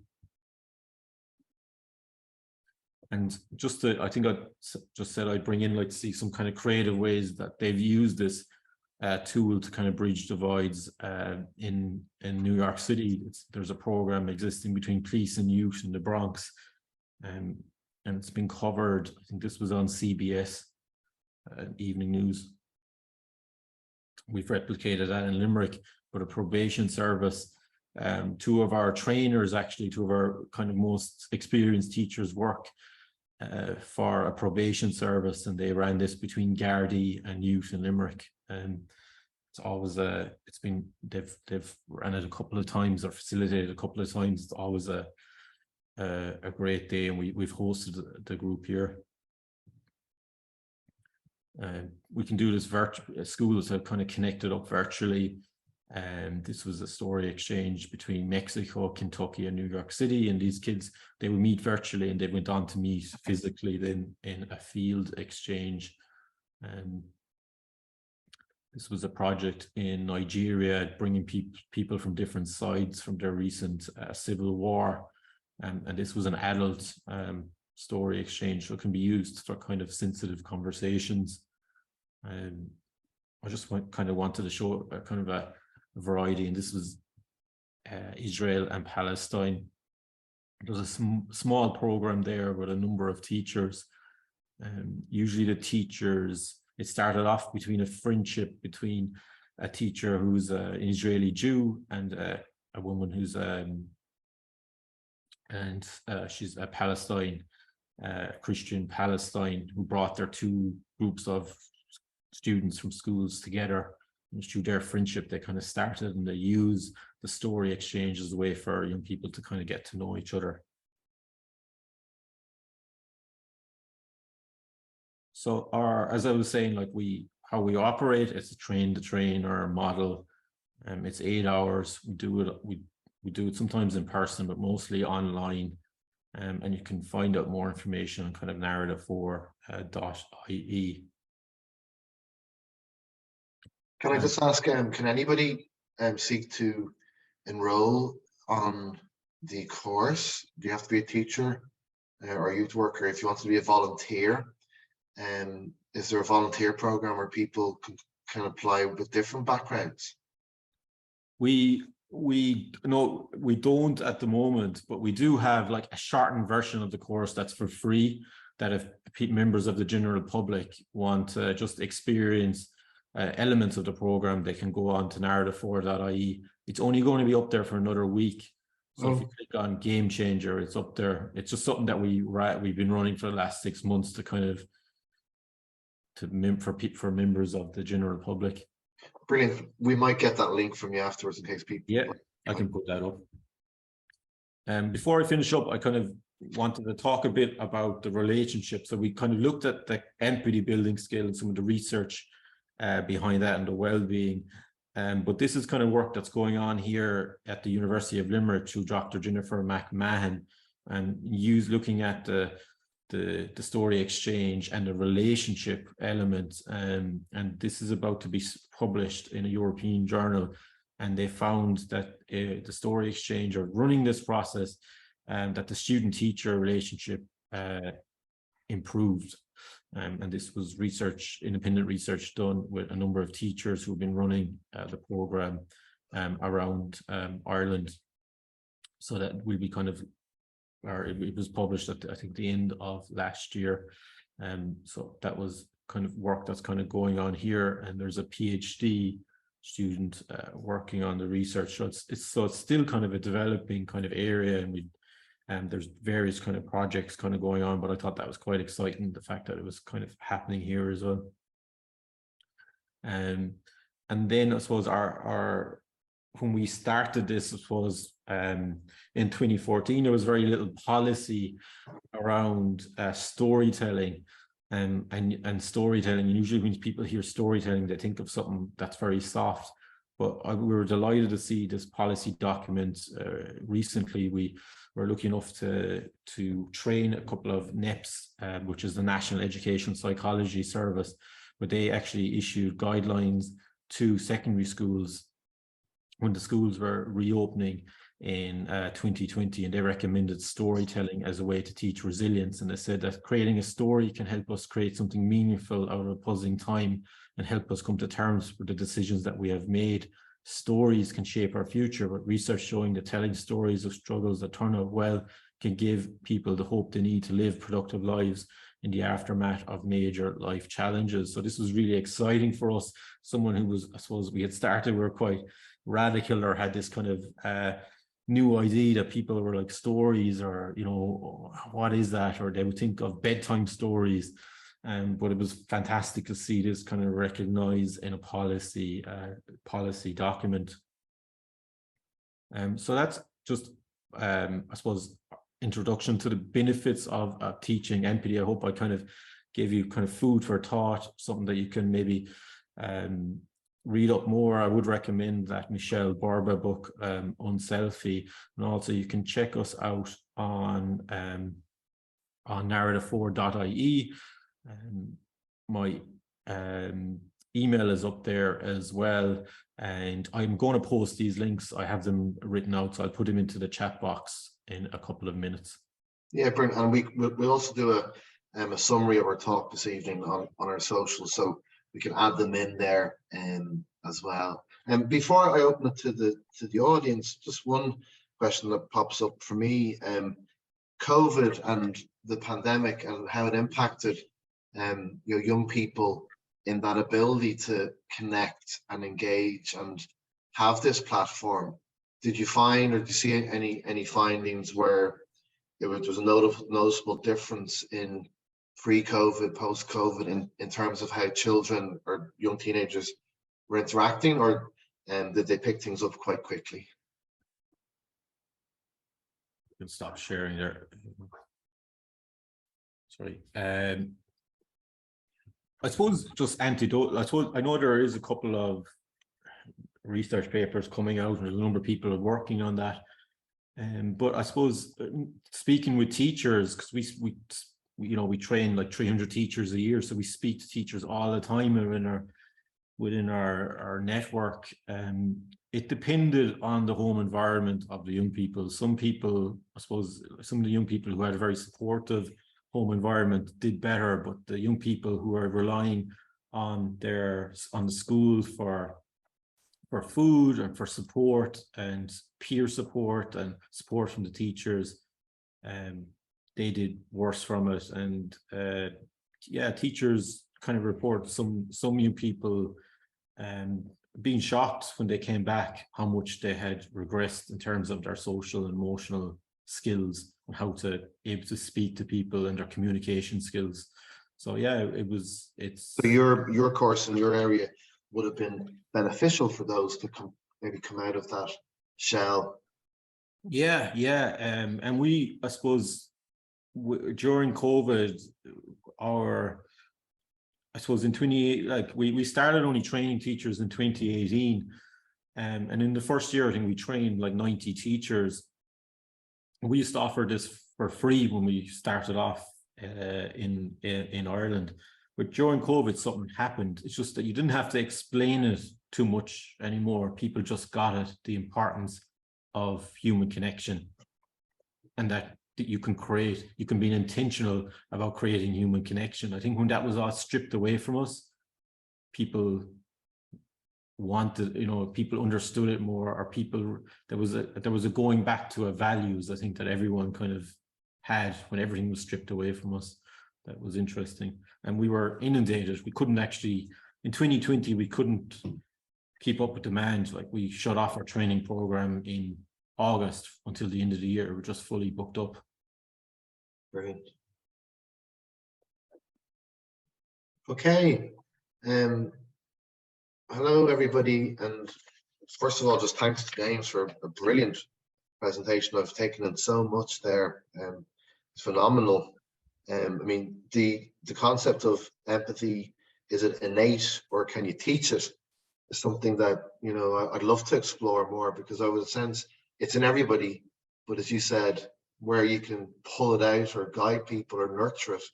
And just to, I think I just said I'd bring in, like, to see some kind of creative ways that they've used this tool to kind of bridge divides in New York City. There's a program existing between police and youth in the Bronx, and it's been covered. I think this was on CBS Evening News. We've replicated that in Limerick, but a probation service. 2 of our trainers, actually 2 of our kind of most experienced teachers, work for a probation service, and they ran this between Gardaí and youth in Limerick. It's always they've ran it a couple of times or facilitated a couple of times. It's always a great day, and we've hosted the group here. We can do this virtually. Schools have kind of connected up virtually. This was a story exchange between Mexico, Kentucky, and New York City. And these kids, they would meet virtually, and they went on to meet physically then in a field exchange. This was a project in Nigeria, bringing people from different sides from their recent civil war. And this was an adult story exchange, so it can be used for kind of sensitive conversations. I just kind of wanted to show a kind of a variety, and this was Israel and Palestine. There's a small program there with a number of teachers. Usually the teachers, it started off between a friendship between a teacher who's an Israeli Jew and a woman who's she's a Palestine, Christian Palestine, who brought their 2 groups of students from schools together. And through their friendship, they kind of started, and they use the story exchange as a way for young people to kind of get to know each other. So as I was saying, like how we operate, it's a train the trainer model. It's 8 hours. We do it sometimes in person, but mostly online. And you can find out more information on kind of narrative4.ie. Can I just ask, can anybody seek to enroll on the course? Do you have to be a teacher or a youth worker? If you want to be a volunteer, is there a volunteer program where people can apply with different backgrounds? We don't at the moment, but we do have like a shortened version of the course that's for free, that if members of the general public want to just experience elements of the program, they can go on to narrative4.ie. It's only going to be up there for another week. So if you click on Game Changer, it's up there. It's just something that we've been running for the last 6 months to kind of for members of the general public. Brilliant. We might get that link from you afterwards in case people. Yeah, I can put that up. Before I finish up, I kind of wanted to talk a bit about the relationship. So we kind of looked at the empathy building skill and some of the research behind that and the well-being. But this is kind of work that's going on here at the University of Limerick through Dr. Jennifer McMahon, and looking at the story exchange and the relationship elements. And this is about to be published in a European journal. And they found that the story exchange, or running this process, that the student-teacher relationship improved. And this was research, independent research done with a number of teachers who've been running the program around Ireland. So that will be kind of, or it was published at, I think, the end of last year. So that was kind of work that's kind of going on here. And there's a PhD student working on the research. So it's still kind of a developing kind of area, and there's various kind of projects kind of going on, but I thought that was quite exciting, the fact that it was kind of happening here as well. And then I suppose our when we started this, I suppose in 2014, there was very little policy around storytelling. And storytelling usually, when people hear storytelling, they think of something that's very soft. But we were delighted to see this policy document recently. We were lucky enough to train a couple of NEPs, which is the National Education Psychology Service, but they actually issued guidelines to secondary schools when the schools were reopening in 2020, and they recommended storytelling as a way to teach resilience. And they said that creating a story can help us create something meaningful out of a puzzling time and help us come to terms with the decisions that we have made. Stories can shape our future, but research showing that telling stories of struggles that turn out well can give people the hope they need to live productive lives in the aftermath of major life challenges. So this was really exciting for us. Someone who was, I suppose, we had started, we were quite radical, or had this kind of new idea that people were like, stories, or, you know, what is that? Or they would think of bedtime stories. But it was fantastic to see this kind of recognized in a policy document. So that's just, I suppose, introduction to the benefits of teaching empathy. I hope I kind of gave you kind of food for thought, something that you can maybe read up more. I would recommend that Michelle Barba book, Unselfie, and also you can check us out on narrative4.ie. My email is up there as well, and I'm going to post these links. I have them written out, so I'll put them into the chat box in a couple of minutes. Yeah, brilliant. And we'll also do a summary of our talk this evening on our socials, so we can add them in there as well. And before I open it to the audience, just one question that pops up for me: COVID and the pandemic and how it impacted young people in that ability to connect and engage and have this platform. Did you find, or did you see any findings where there was a noticeable difference in pre-COVID, post-COVID in terms of how children or young teenagers were interacting, or did they pick things up quite quickly? You can stop sharing there. Sorry. I suppose just antidote. I know there is a couple of research papers coming out, and there's a number of people working on that. But I suppose speaking with teachers, because we train like 300 teachers a year, so we speak to teachers all the time within our network. It depended on the home environment of the young people. Some people, I suppose, some of the young people who had a very supportive home environment did better, but the young people who are relying on the school for food and for support and peer support and support from the teachers, they did worse from it. And teachers kind of report some young people being shocked when they came back how much they had regressed in terms of their social and emotional skills and how to able to speak to people and their communication skills. So yeah, so your course in your area would have been beneficial for those to maybe come out of that shell. And we, I suppose, during COVID, I suppose in 28, like we started only training teachers in 2018, and in the first year I think we trained like 90 teachers. We used to offer this for free when we started off in Ireland, but during COVID something happened. It's just that you didn't have to explain it too much anymore. People just got it, the importance of human connection, and that that you can create, you can be intentional about creating human connection. I think when that was all stripped away from us, people wanted, people understood it more, or people, there was a going back to a values, I think, that everyone kind of had when everything was stripped away from us. That was interesting. And we were inundated. We couldn't actually, in 2020, we couldn't keep up with demand. Like, we shut off our training program in August until the end of the year. We're just fully booked up. Brilliant. Okay. Hello, everybody. And first of all, just thanks to James for a brilliant presentation. I've taken in so much there. It's phenomenal. I mean, the concept of empathy, is it innate or can you teach it, is something that, I'd love to explore more, because I would sense it's in everybody, but as you said, where you can pull it out or guide people or nurture it.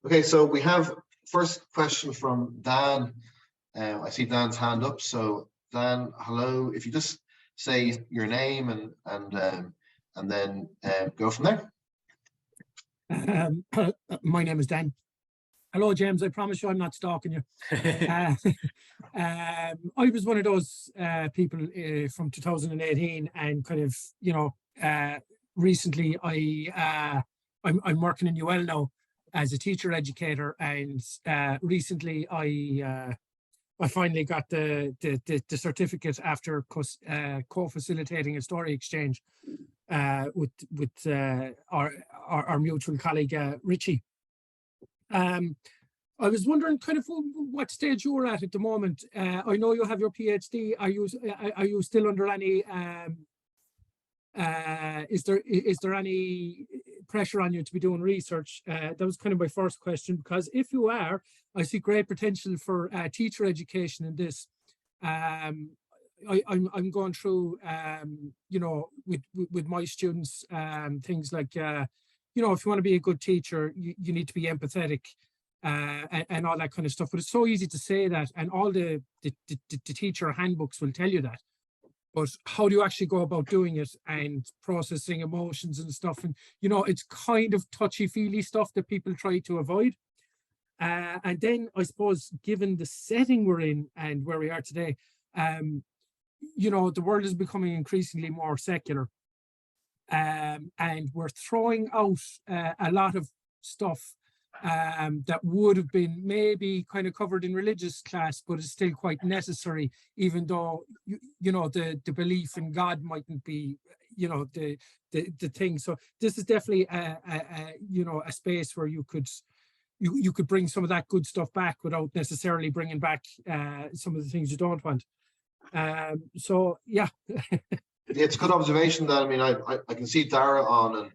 Okay, so we have first question from Dan. I see Dan's hand up. So Dan, hello. If you just say your name and then go from there. My name is Dan. Hello, James. I promise you I'm not stalking you. I was one of those people from 2018, and kind of, recently I'm working in UL now as a teacher educator, and recently I finally got the certificate after co-facilitating a story exchange with our mutual colleague Richie. I was wondering kind of what stage you're at the moment. I know you have your PhD. Are you still under any? Is there any pressure on you to be doing research? That was kind of my first question, because if you are, I see great potential for teacher education in this. I'm going through, with my students, things like, if you want to be a good teacher, you need to be empathetic, and all that kind of stuff. But it's so easy to say that, and all the teacher handbooks will tell you that. But how do you actually go about doing it and processing emotions and stuff? And, it's kind of touchy-feely stuff that people try to avoid. And then I suppose, given the setting we're in and where we are today, the world is becoming increasingly more secular. And we're throwing out a lot of stuff that would have been maybe kind of covered in religious class, but is still quite necessary, even though, the belief in God mightn't be, the thing. So this is definitely a space where you could bring some of that good stuff back without necessarily bringing back some of the things you don't want. So yeah. It's a good observation, that I mean, I can see Dara on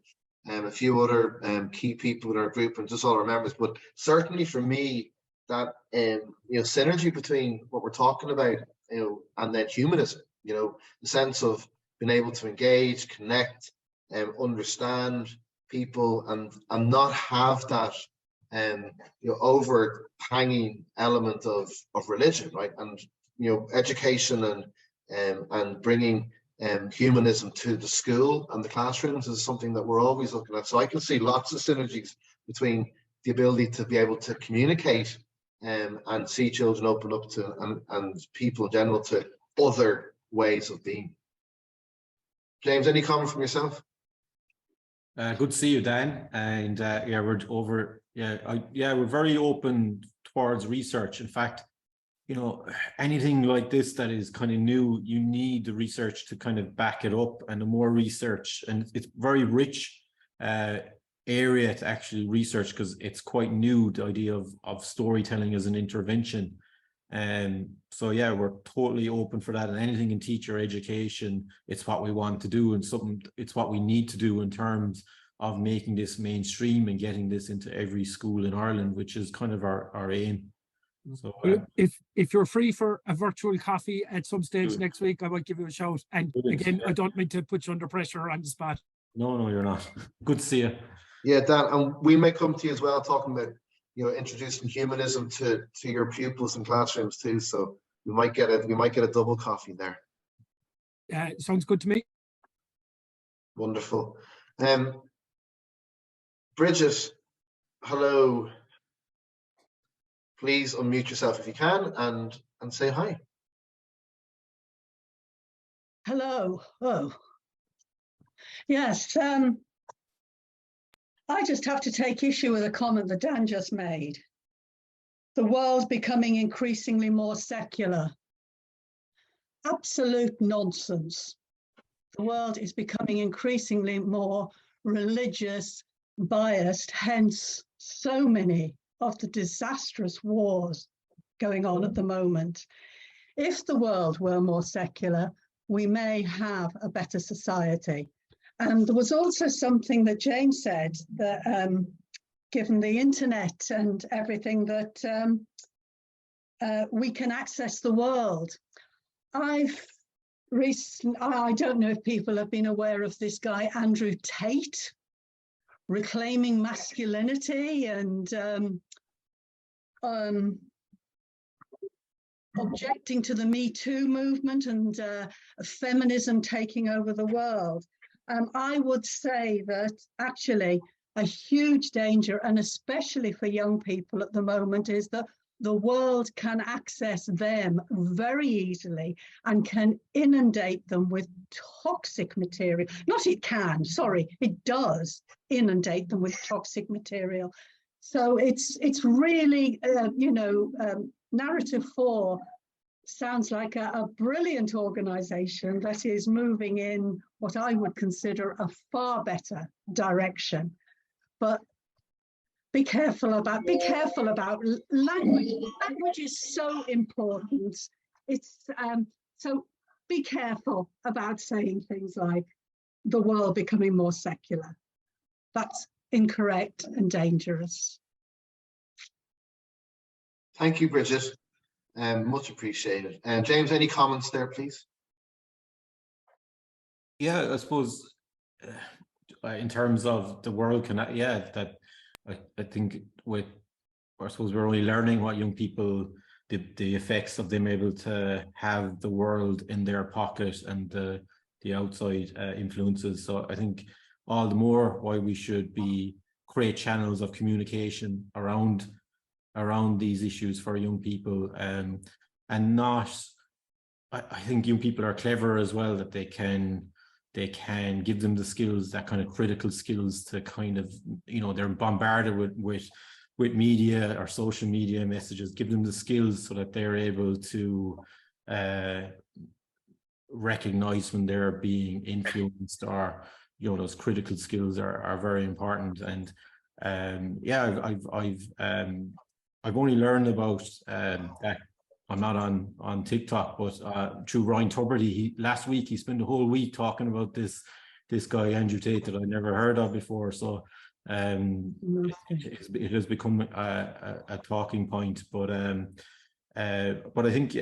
and a few other key people in our group, and just all our members, but certainly for me, that synergy between what we're talking about, and then humanism, the sense of being able to engage, connect, understand people, and not have that overhanging element of religion, right? And education and bringing humanism to the school and the classrooms is something that we're always looking at. So I can see lots of synergies between the ability to be able to communicate and see children open up to, and people in general, to other ways of being. James, any comment from yourself? Good to see you, Dan. And we're very open towards research. In fact, anything like this that is kind of new, you need the research to kind of back it up, and the more research, and it's very rich area to actually research, because it's quite new, the idea of storytelling as an intervention. And so yeah, we're totally open for that, and anything in teacher education, it's what we want to do, and it's what we need to do in terms of making this mainstream and getting this into every school in Ireland, which is kind of our aim. So if you're free for a virtual coffee at some stage next week, I might give you a shout. And again, I don't mean to put you under pressure or on the spot. No, you're not. Good to see you. Yeah, Dan, and we may come to you as well, talking about introducing humanism to your pupils in classrooms too. So we might get a double coffee there. Sounds good to me. Wonderful. Bridget, hello. Please unmute yourself if you can and say hi. Hello. Oh, yes. I just have to take issue with a comment that Dan just made. The world's becoming increasingly more secular. Absolute nonsense. The world is becoming increasingly more religious, biased, hence so many of the disastrous wars going on at the moment. If the world were more secular, we may have a better society. And there was also something that James said that given the internet and everything that we can access the world. I don't know if people have been aware of this guy, Andrew Tate, reclaiming masculinity and objecting to the Me Too movement and feminism taking over the world. I would say that actually a huge danger, and especially for young people at the moment, is that the world can access them very easily and can inundate them with toxic material. Not it can, sorry, it does inundate them with toxic material. So it's really, Narrative 4 sounds like a brilliant organization that is moving in what I would consider a far better direction. But be careful about language. Language is so important. It's so be careful about saying things like the world becoming more secular. That's incorrect and dangerous. Thank you, Bridget. Much appreciated. James, any comments there, please? Yeah, I suppose in terms of the world I think I suppose we're only learning what young people, the effects of them able to have the world in their pocket and the outside influences. So I think all the more why we should create channels of communication around these issues for young people, and not. I think young people are clever as well, that they can give them the skills, that kind of critical skills to kind of, they're bombarded with media or social media messages. Give them the skills so that they're able to recognize when they're being influenced, or those critical skills are very important. And I've only learned about that. I'm not on TikTok, but through Ryan Tuberty. Last week he spent the whole week talking about this guy Andrew Tate that I never heard of before. So it has become a talking point. But I think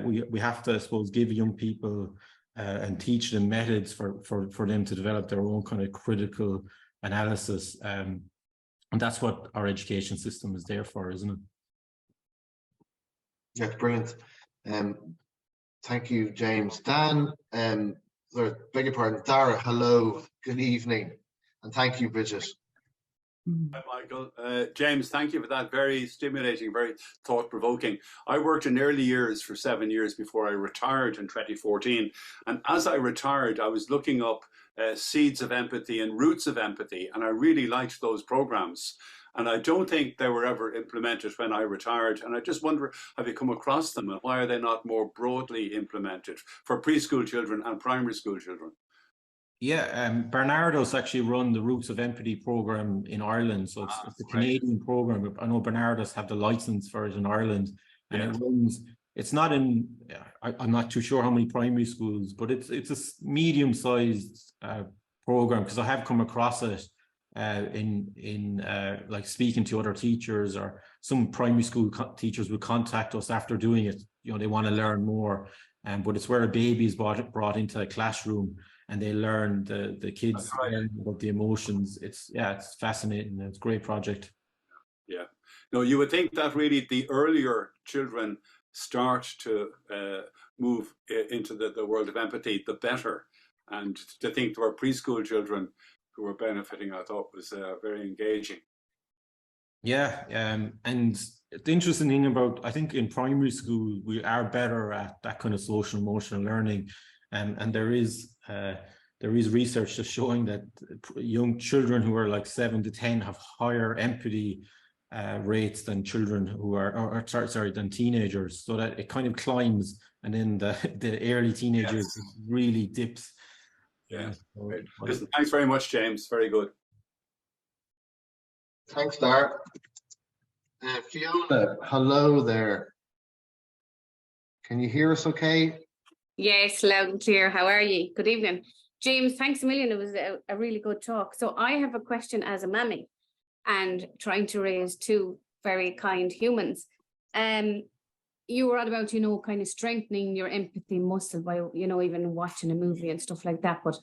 we have to, I suppose, give young people and teach them methods for them to develop their own kind of critical analysis, and that's what our education system is there for, isn't it? Yeah, brilliant. Thank you, James. Dan, beg your pardon, Dara, hello, good evening, and thank you, Bridget. Hi, Michael. James, thank you for that. Very stimulating, very thought-provoking. I worked in early years for 7 years before I retired in 2014. And as I retired, I was looking up Seeds of Empathy and Roots of Empathy, and I really liked those programs. And I don't think they were ever implemented when I retired. And I just wonder, have you come across them, and why are they not more broadly implemented for preschool children and primary school children? Yeah, Barnardo's actually run the Roots of Empathy program in Ireland. So it's a Canadian program. I know Barnardo's have the license for it in Ireland, and it runs. It's not in. I'm not too sure how many primary schools, but it's a medium-sized program, because I have come across it in like speaking to other teachers, or some primary school teachers would contact us after doing it. They want to learn more, but it's where a baby is brought into a classroom, and they learn, the kids learn about the emotions. It's fascinating. It's a great project. Yeah. No, you would think that really the earlier children start to move into the world of empathy, the better. And to think there were preschool children who were benefiting, I thought was very engaging. Yeah, and the interesting thing about, I think in primary school, we are better at that kind of social emotional learning. And there is research just showing that young children who are like 7 to 10 have higher empathy rates than children who are, than teenagers. So that it kind of climbs, and then the early teenagers really dips. Yeah. So, listen, thanks very much, James. Very good. Thanks, Dara. Fiona, hello there. Can you hear us okay? Yes, loud and clear. How are you? Good evening. James, thanks a million. It was a really good talk. So I have a question as a mammy and trying to raise two very kind humans. You were on about, kind of strengthening your empathy muscle by, even watching a movie and stuff like that. But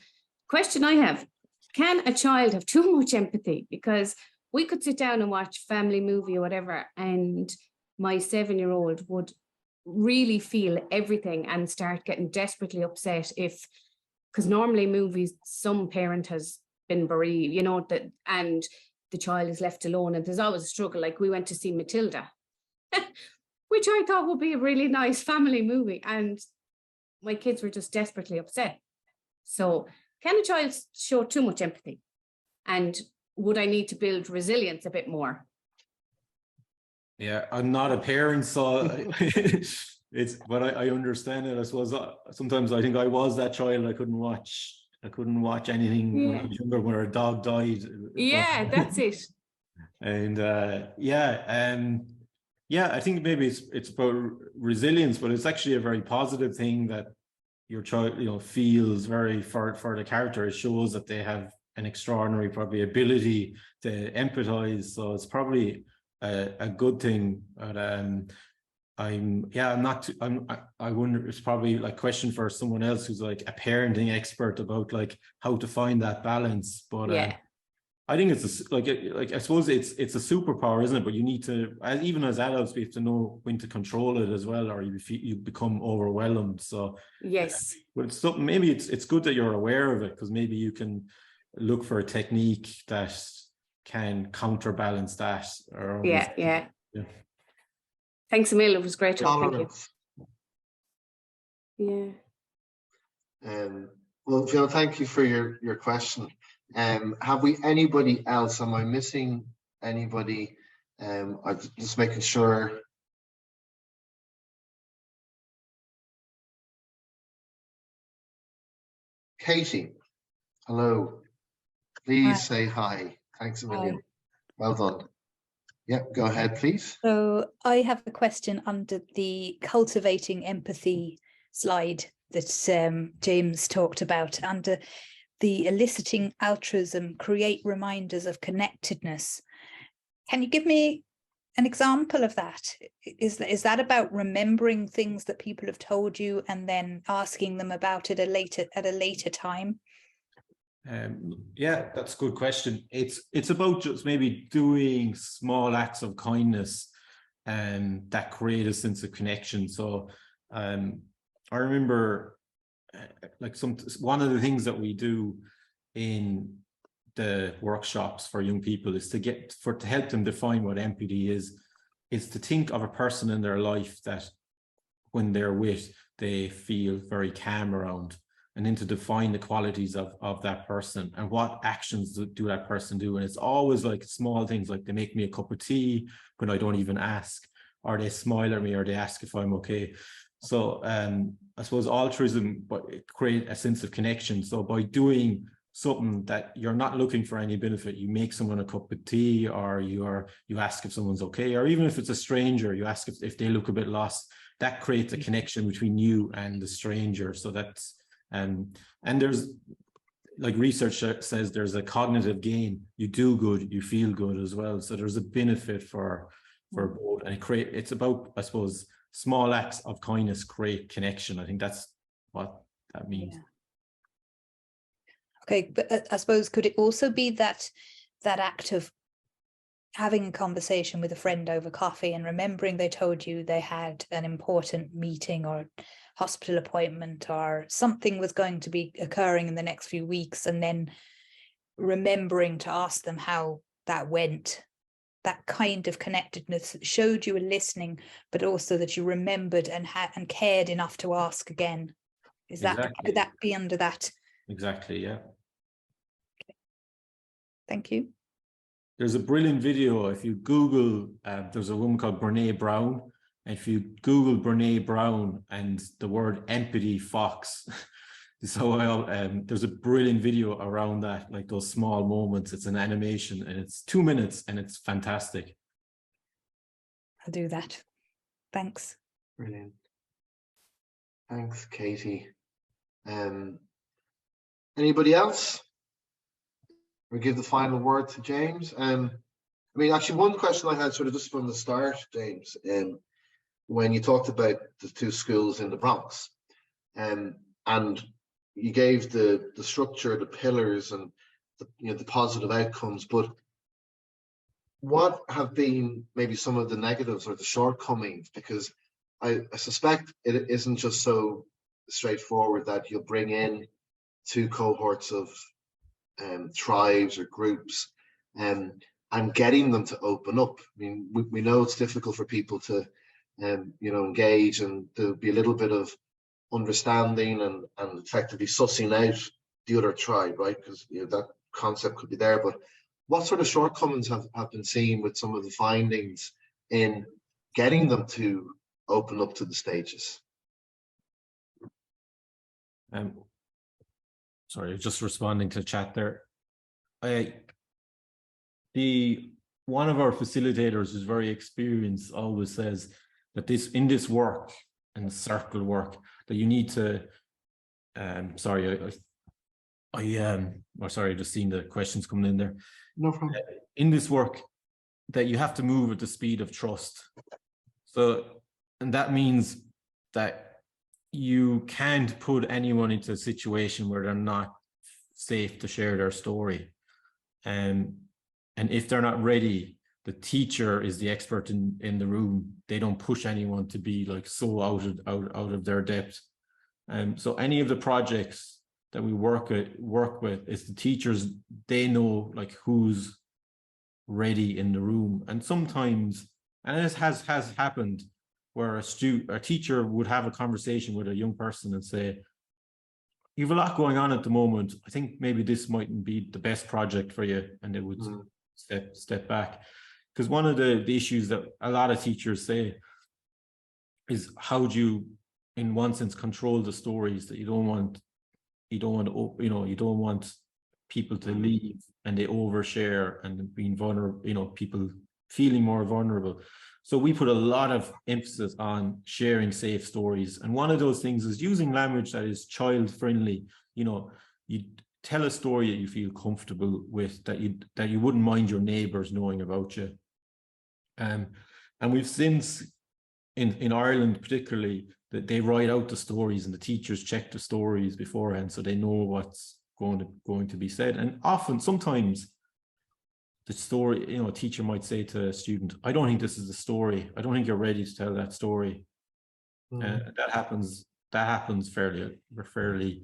question I have, can a child have too much empathy? Because we could sit down and watch family movie or whatever, and my 7-year-old would really feel everything and start getting desperately upset because normally movies, some parent has been bereaved, and the child is left alone, and there's always a struggle. Like we went to see Matilda, which I thought would be a really nice family movie, and my kids were just desperately upset. So can a child show too much empathy? And would I need to build resilience a bit more? Yeah, I'm not a parent, so but I understand it. I suppose sometimes I think I was that child. I couldn't watch anything when I was younger, when our dog died. Yeah, that's it. And I think maybe it's about resilience, but it's actually a very positive thing that your child, feels very for the character. It shows that they have an extraordinary probably ability to empathize. So it's probably a good thing. But I wonder, it's probably like a question for someone else who's like a parenting expert about like how to find that balance. But I think it's I suppose it's a superpower, isn't it? But you need to, even as adults, we have to know when to control it as well, or you become overwhelmed. So yes, but it's something. Maybe it's good that you're aware of it, because maybe you can look for a technique that can counterbalance that. Yeah. Thanks, Emil. It was great talk. Thank you. Yeah. Well, Phil, thank you for your question. Have we anybody else? Am I missing anybody? I'm just making sure. Katie, hello. Please say hi. Thanks a million. Hi. Well done. Yeah, go ahead, please. So I have a question under the cultivating empathy slide that James talked about, under the eliciting altruism, create reminders of connectedness. Can you give me an example of that? Is that about remembering things that people have told you and then asking them about it at a later time? Yeah, that's a good question. It's about just maybe doing small acts of kindness that create a sense of connection. So I remember one of the things that we do in the workshops for young people is to help them define what empathy is to think of a person in their life that when they're with, they feel very calm around, and then to define the qualities of that person and what actions do that person do. And it's always like small things, like they make me a cup of tea when I don't even ask, or they smile at me, or they ask if I'm okay. So I suppose altruism, but create a sense of connection. So by doing something that you're not looking for any benefit, you make someone a cup of tea, or you ask if someone's okay, or even if it's a stranger, you ask if they look a bit lost. That creates a connection between you and the stranger. So that's and there's like research that says there's a cognitive gain. You do good, you feel good as well. So there's a benefit for both, and it's about, I suppose, small acts of kindness create connection. I think that's what that means. Yeah. Okay, but I suppose could it also be that act of having a conversation with a friend over coffee and remembering they told you they had an important meeting or hospital appointment or something was going to be occurring in the next few weeks, and then remembering to ask them how that went. That kind of connectedness showed you were listening, but also that you remembered and cared enough to ask again. Is that, Exactly. could that be under that? Exactly, yeah. Okay. Thank you. There's a brilliant video. If you Google, there's a woman called Brene Brown. And if you Google Brene Brown and the word empathy fox, so there's a brilliant video around that, like those small moments. It's an animation and it's 2 minutes and it's fantastic. I'll do that. Thanks. Brilliant. Thanks, Katie. Anybody else? We'll give the final word to James. I mean, actually, one question I had sort of just from the start, James, when you talked about the 2 schools in the Bronx, and you gave the structure, the pillars, and the positive outcomes. But what have been maybe some of the negatives or the shortcomings? Because I suspect it isn't just so straightforward that you'll bring in 2 cohorts of tribes or groups and getting them to open up. I mean, we know it's difficult for people to engage, and there'll be a little bit of understanding and effectively sussing out the other tribe, right? Because that concept could be there. But what sort of shortcomings have been seen with some of the findings in getting them to open up to the stages? Sorry, just responding to chat there. One of our facilitators who's very experienced always says that in this work and circle work that you need to sorry, just seeing the questions coming in there. No problem. In this work that you have to move at the speed of trust. So, and that means that you can't put anyone into a situation where they're not safe to share their story. And if they're not ready, the teacher is the expert in the room. They don't push anyone to be like so out of their depth. So any of the projects that we work with is the teachers, they know like who's ready in the room. And sometimes, and this has happened, where a teacher would have a conversation with a young person and say, you have a lot going on at the moment. I think maybe this mightn't be the best project for you. And they would step back. Because one of the issues that a lot of teachers say is, how do you, in one sense, control the stories that you don't want people to leave and they overshare and being vulnerable, people feeling more vulnerable. So we put a lot of emphasis on sharing safe stories. And one of those things is using language that is child friendly. You tell a story that you feel comfortable with, that you wouldn't mind your neighbors knowing about you. And we've since in Ireland particularly, that they write out the stories and the teachers check the stories beforehand so they know what's going to be said. And sometimes the story, a teacher might say to a student, I don't think this is the story. I don't think you're ready to tell that story. That happens fairly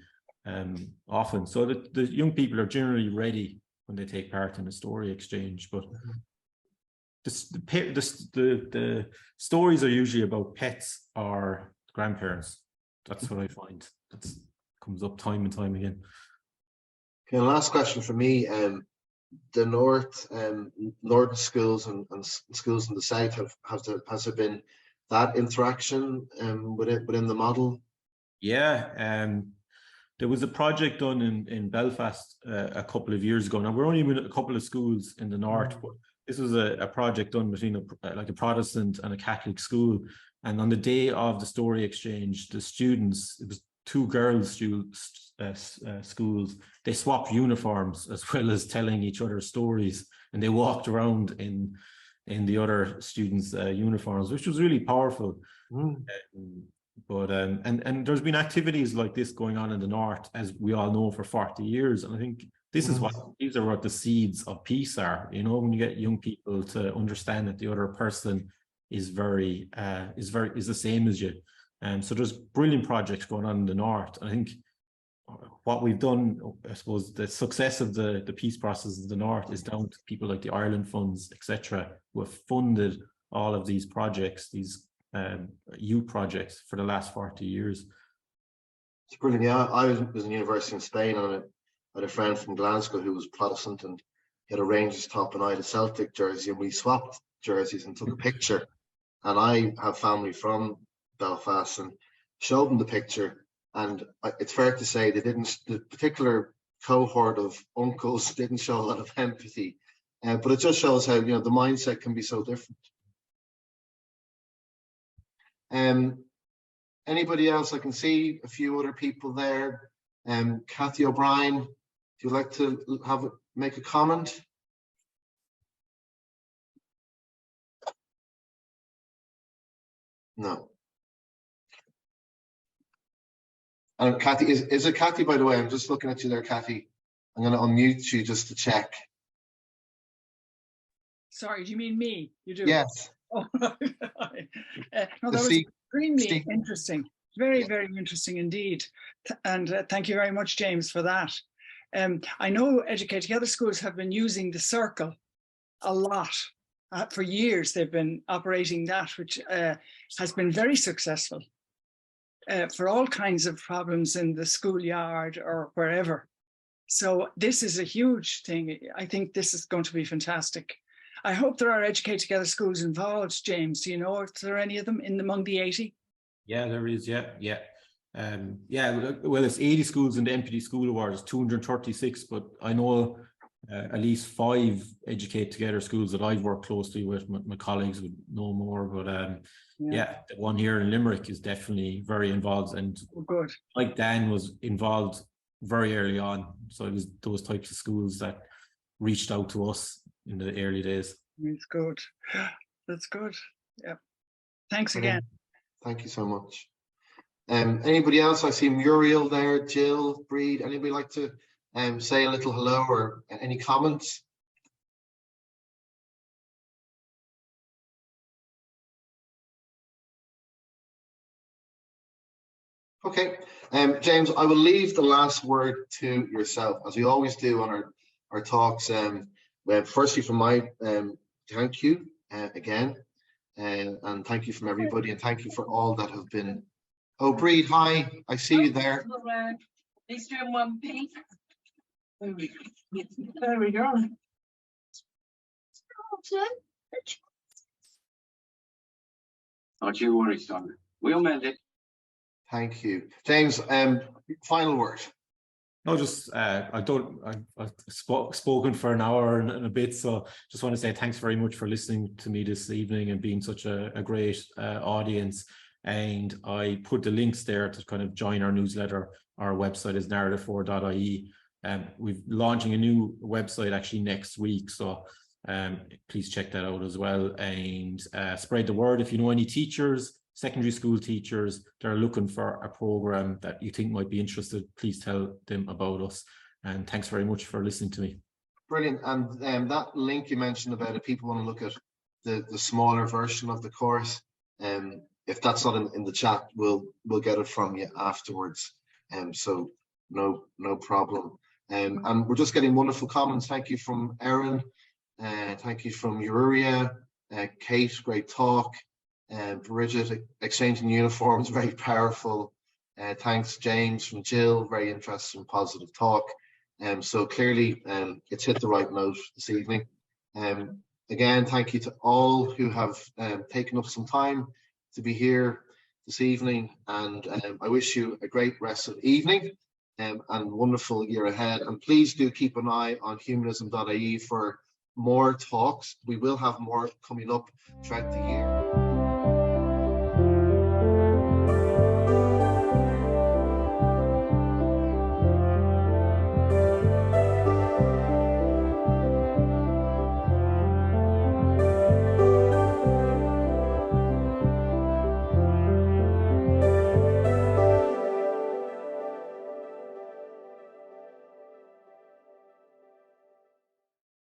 often. So that the young people are generally ready when they take part in a story exchange. But the stories are usually about pets or grandparents. That's what I find. That comes up time and time again. Okay, last question for me. The northern schools and schools in the south has there been that interaction within the model? Yeah, there was a project done in Belfast a couple of years ago. Now we're only in a couple of schools in the north, but this was a project done between a Protestant and a Catholic school. And on the day of the story exchange, the students, it was 2 girls' schools, they swapped uniforms as well as telling each other stories, and they walked around in the other students' uniforms, which was really powerful. But and there's been activities like this going on in the north, as we all know, for 40 years, and I think This is these are what the seeds of peace are. You know, when you get young people to understand that the other person is the same as you. And so there's brilliant projects going on in the north. I think what we've done, I suppose, the success of the peace process in the north is down to people like the Ireland funds, etc., who have funded all of these projects, these youth projects for the last 40 years. It's brilliant. Yeah, I was in university in Spain, and I had a friend from Glasgow who was Protestant, and he had a Rangers top and I had a Celtic jersey, and we swapped jerseys and took a picture. And I have family from Belfast and showed them the picture, and it's fair to say the particular cohort of uncles didn't show a lot of empathy, but it just shows how, you know, the mindset can be so different. Anybody else? I can see a few other people there. Kathy O'Brien, do you like to make a comment? No. And Kathy, is it Kathy, by the way? I'm just looking at you there, Kathy. I'm going to unmute you just to check. Sorry, do you mean me? You do? Yes. Oh, no, that was extremely interesting. Very, very interesting indeed. And thank you very much, James, for that. I know Educate Together schools have been using the circle a lot. For years, they've been operating that, which has been very successful for all kinds of problems in the schoolyard or wherever. So this is a huge thing. I think this is going to be fantastic. I hope there are Educate Together schools involved, James. Do you know if there are any of them among the 80? Yeah, there is. Yeah. Well, it's 80 schools in the MPD School Awards, 236, but I know at least 5 Educate Together schools that I've worked closely with. My colleagues would know more, but the one here in Limerick is definitely very involved, and good. Like Dan was involved very early on, so it was those types of schools that reached out to us in the early days. It's good. That's good. Yeah. Thanks again. Thank you so much. Anybody else? I see Muriel there, Jill, Breed. Anybody like to say a little hello or any comments? Okay, James, I will leave the last word to yourself, as we always do on our talks. Firstly, from my thank you again, and thank you from everybody, and thank you for all that have been. Oh, Breed, hi, I see you there. Please turn 1P. There we go. Don't you worry, son. We'll mend it. Thank you, James. Final word. No, just I've spoken for an hour and a bit, so just want to say thanks very much for listening to me this evening and being such a great audience. And I put the links there to kind of join our newsletter. Our website is narrative4.ie. We're launching a new website actually next week, so please check that out as well, and spread the word. If you know any teachers, secondary school teachers that are looking for a program that you think might be interested, please tell them about us. And thanks very much for listening to me. Brilliant. And that link you mentioned about if people want to look at the smaller version of the course, if that's not in the chat, we'll get it from you afterwards. So no problem. And we're just getting wonderful comments. Thank you from Erin. Thank you from Uria. Kate, great talk. Bridget, exchanging uniforms, very powerful. Thanks, James, from Jill, very interesting, positive talk. So clearly it's hit the right note this evening. Again, thank you to all who have taken up some time to be here this evening, and I wish you a great rest of the evening and wonderful year ahead. And please do keep an eye on humanism.ie for more talks. We will have more coming up throughout the year.